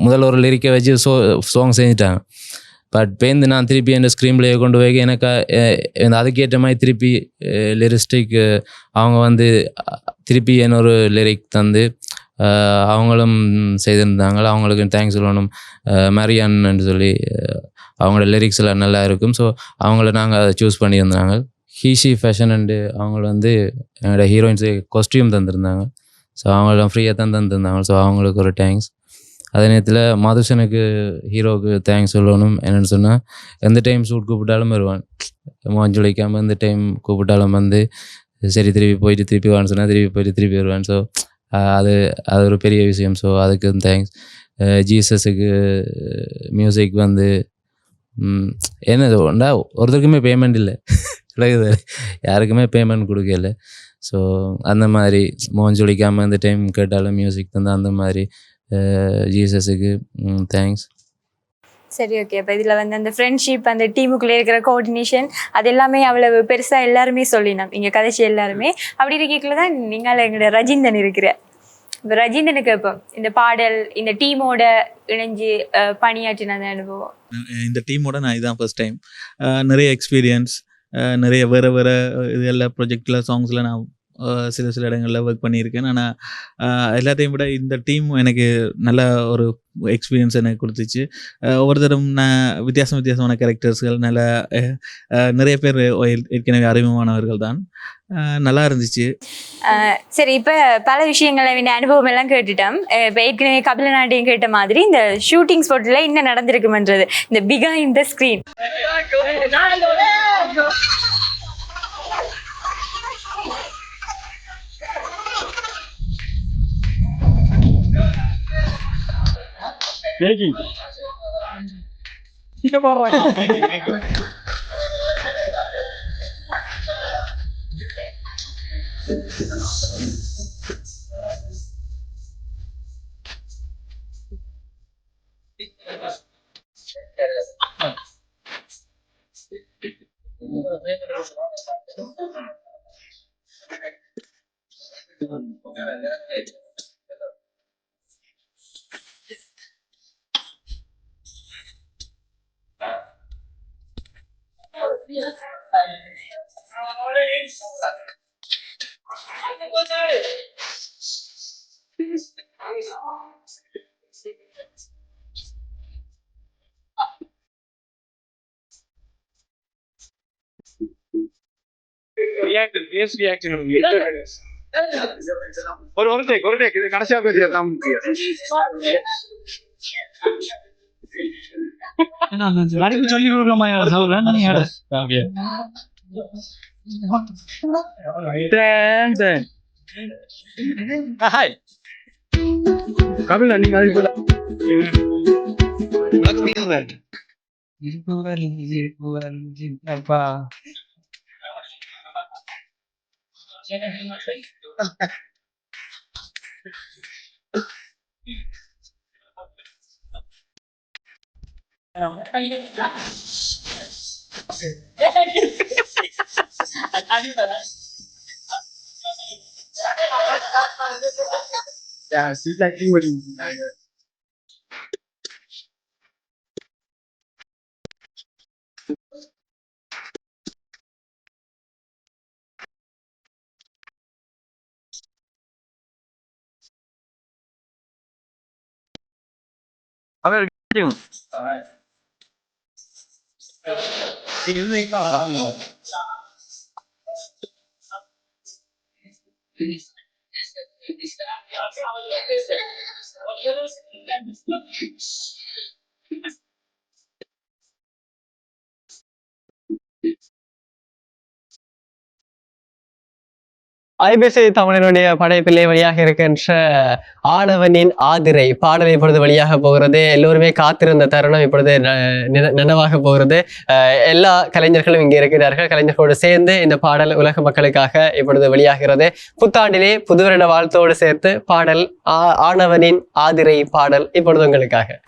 முதல் ஒரு லிரிக்கை வச்சு சாங் செஞ்சுட்டாங்க. பட் பேர்ந்து நான் திருப்பி என் ஸ்க்ரீன் பிளேயை கொண்டு போய் எனக்கு அதுக்கேற்ற மாதிரி திருப்பி லிரிஸ்டிக் அவங்க வந்து திருப்பி என்னொரு லிரிக் தந்து அவங்களும் செய்திருந்தாங்க. அவங்களுக்கு தேங்க்ஸ் சொல்லணும். மரியான்னு சொல்லி அவங்களோட லிரிக்ஸ் எல்லாம் நல்லா இருக்கும். ஸோ அவங்கள நாங்கள் அதை சூஸ் பண்ணியிருந்தாங்க. ஹீஷி ஃபேஷன் அண்டு அவங்க வந்து என்னோடய ஹீரோயின்ஸு காஸ்டியூம் தந்திருந்தாங்க. ஸோ அவங்களாம் ஃப்ரீயாக தான் தந்திருந்தாங்க. ஸோ அவங்களுக்கு ஒரு தேங்க்ஸ். அதே நேரத்தில் மதுசனுக்கு ஹீரோவுக்கு தேங்க்ஸ் சொல்லணும். என்னென்னு சொன்னால் எந்த டைம் ஷூட் கூப்பிட்டாலும் வருவான், மஞ்சளிக்காமல் எந்த டைம் கூப்பிட்டாலும் வந்து சரி திருப்பி போயிட்டு திருப்பி வான்னு சொன்னால் திருப்பி போயிட்டு திருப்பி வருவான். ஸோ அது அது ஒரு பெரிய விஷயம். ஸோ அதுக்கு தேங்க்ஸ். ஜீசஸுக்கு மியூசிக் வந்து என்னது ஒன்றா ஒருத்தருக்குமே பேமெண்ட் இல்லை, யாருக்குமே பேமெண்ட் கொடுக்கல. ஸோ அந்த மாதிரி மோஞ்சொலிக்காமல் இந்த டைம் கேட்டாலும் மியூசிக் தந்தால் அந்த மாதிரி ஜீசஸுக்கு தேங்க்ஸ். சரி, ஓகே. அப்போ இதில் வந்து அந்த ஃப்ரெண்ட்ஷிப், அந்த டீமுக்குள்ளே இருக்கிற கோஆர்டினேஷன், அது எல்லாமே அவ்வளவு பெருசாக எல்லாருமே சொல்லினோம் இங்கே கதைச்சி எல்லாருமே. அப்படி இருக்கீங்கள தான் நீங்கள் எங்களோட ரஜிந்தன் இருக்கிற. இப்போ ரஜிந்தனுக்கு இப்போ இந்த பாடல் இந்த டீமோட இணைஞ்சு பணியாற்றின அந்த அனுபவம். இந்த டீமோட நான் இதுதான் ஃபர்ஸ்ட் டைம். நிறைய எக்ஸ்பீரியன்ஸ், நிறைய வேறு வேறு இது எல்லா ப்ரொஜெக்டில் சாங்ஸில் நான் சில இடங்களில் ஒர்க் பண்ணியிருக்கேன். ஆனால் எல்லாத்தையும் விட இந்த டீம் எனக்கு நல்ல ஒரு எக்ஸ்பீரியன்ஸ் எனக்கு கொடுத்துச்சு. ஒவ்வொருத்தரும் நான் வித்தியாசமான கேரக்டர்ஸ்கள், நல்ல நிறைய பேர் ஏற்கனவே அறிமுகமானவர்கள் தான். நல்லா இருந்துச்சு. சரி, இப்போ பல விஷயங்களை இந்த அனுபவம் எல்லாம் கேட்டுட்டோம். இப்போ ஏற்கனவே கபிலநாட்டியம் கேட்ட மாதிரி இந்த ஷூட்டிங் ஸ்பாட்டில் என்ன நடந்திருக்குமன்றது, இந்த பிஹைண்ட் த ஸ்க்ரீன். ஒரு டேக் இது கடைசியா பேசியதான் சொல்லி கொடுக்கலாமா கபிலா, நீங்க அப்பா ஐபிசி தமிழனுடைய படைப்பிலே வழியாக இருக்கின்ற ஆடவனின் ஆதிரை பாடல் இப்பொழுது வழியாக போகிறது. எல்லோருமே காத்திருந்த தருணம் இப்பொழுது நனவாக போகிறது. எல்லா கலைஞர்களும் இங்கே இருக்கிறார்கள். கலைஞர்களோடு சேர்ந்து இந்த பாடல் உலக மக்களுக்காக இப்பொழுது வெளியாகிறது. புத்தாண்டிலே புதுவருட வாழ்த்தோடு சேர்த்து பாடல் ஆடவனின் ஆதிரை பாடல் இப்பொழுது உங்களுக்காக.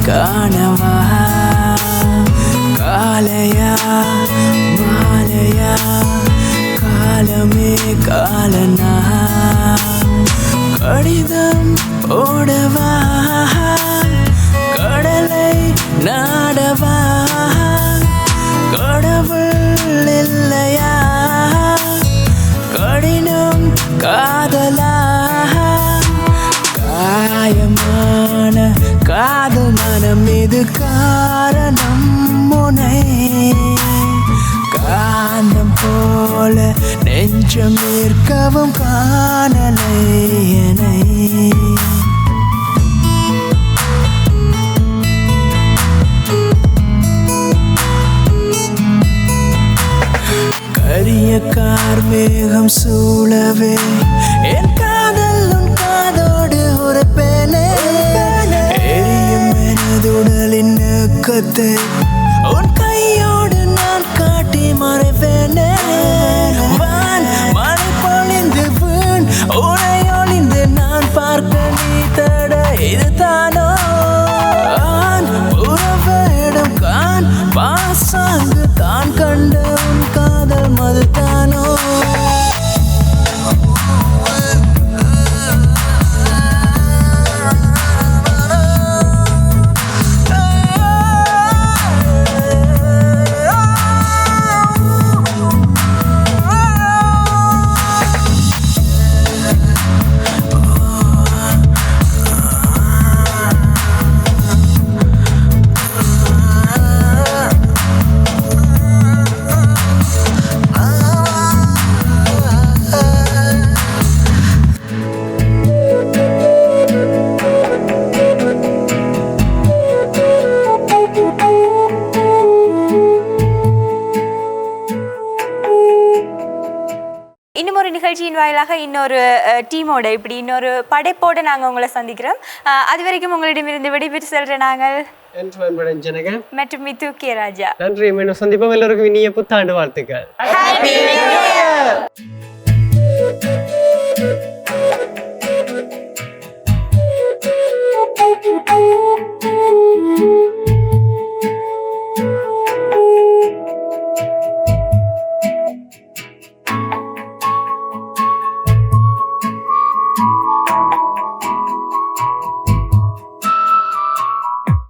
காணவா காலையா மாலையா காலமே காலனா கடிதம் ஓடவா கடலை நாடவா கடவுள் இல்லையா கடினம் காதலா காயமான காதல் மனம் இது காரணம் முனை காந்தம் போல நெஞ்சம் இருக்கவும் காணலை என்னை கரிய கார்மேகம் சூழவே என் காதல் உன் காதோடு ஒரு பேனே எரியும் எனதுடலின் நோக்கத்தை உன் கையோடு நான் காட்டி மறைவேனே வான் மழை பொழிந்து வீண் உனை ஒளிந்து நான் பார்க்க நீ தட இது தானோ ஆண் உறவேடும் கான் பாசாங்கு தான் கண்ட உன் காதல் மதுதானோ இன்னும் ஒரு நிகழ்ச்சியின் வாயிலாக இன்னொரு டீமோட இப்படி இன்னொரு படைப்போடு நாங்கள் உங்களை சந்திக்கிறோம். அது வரைக்கும் உங்களிடமிருந்து விடைபெற்று செல்ற நாங்கள் ஜனக மற்றும் மித்து கே ராஜா. நன்றி. மீண்டும் சந்திப்போம். எல்லோருக்கும் இனிய புத்தாண்டு வாழ்த்துக்கள்.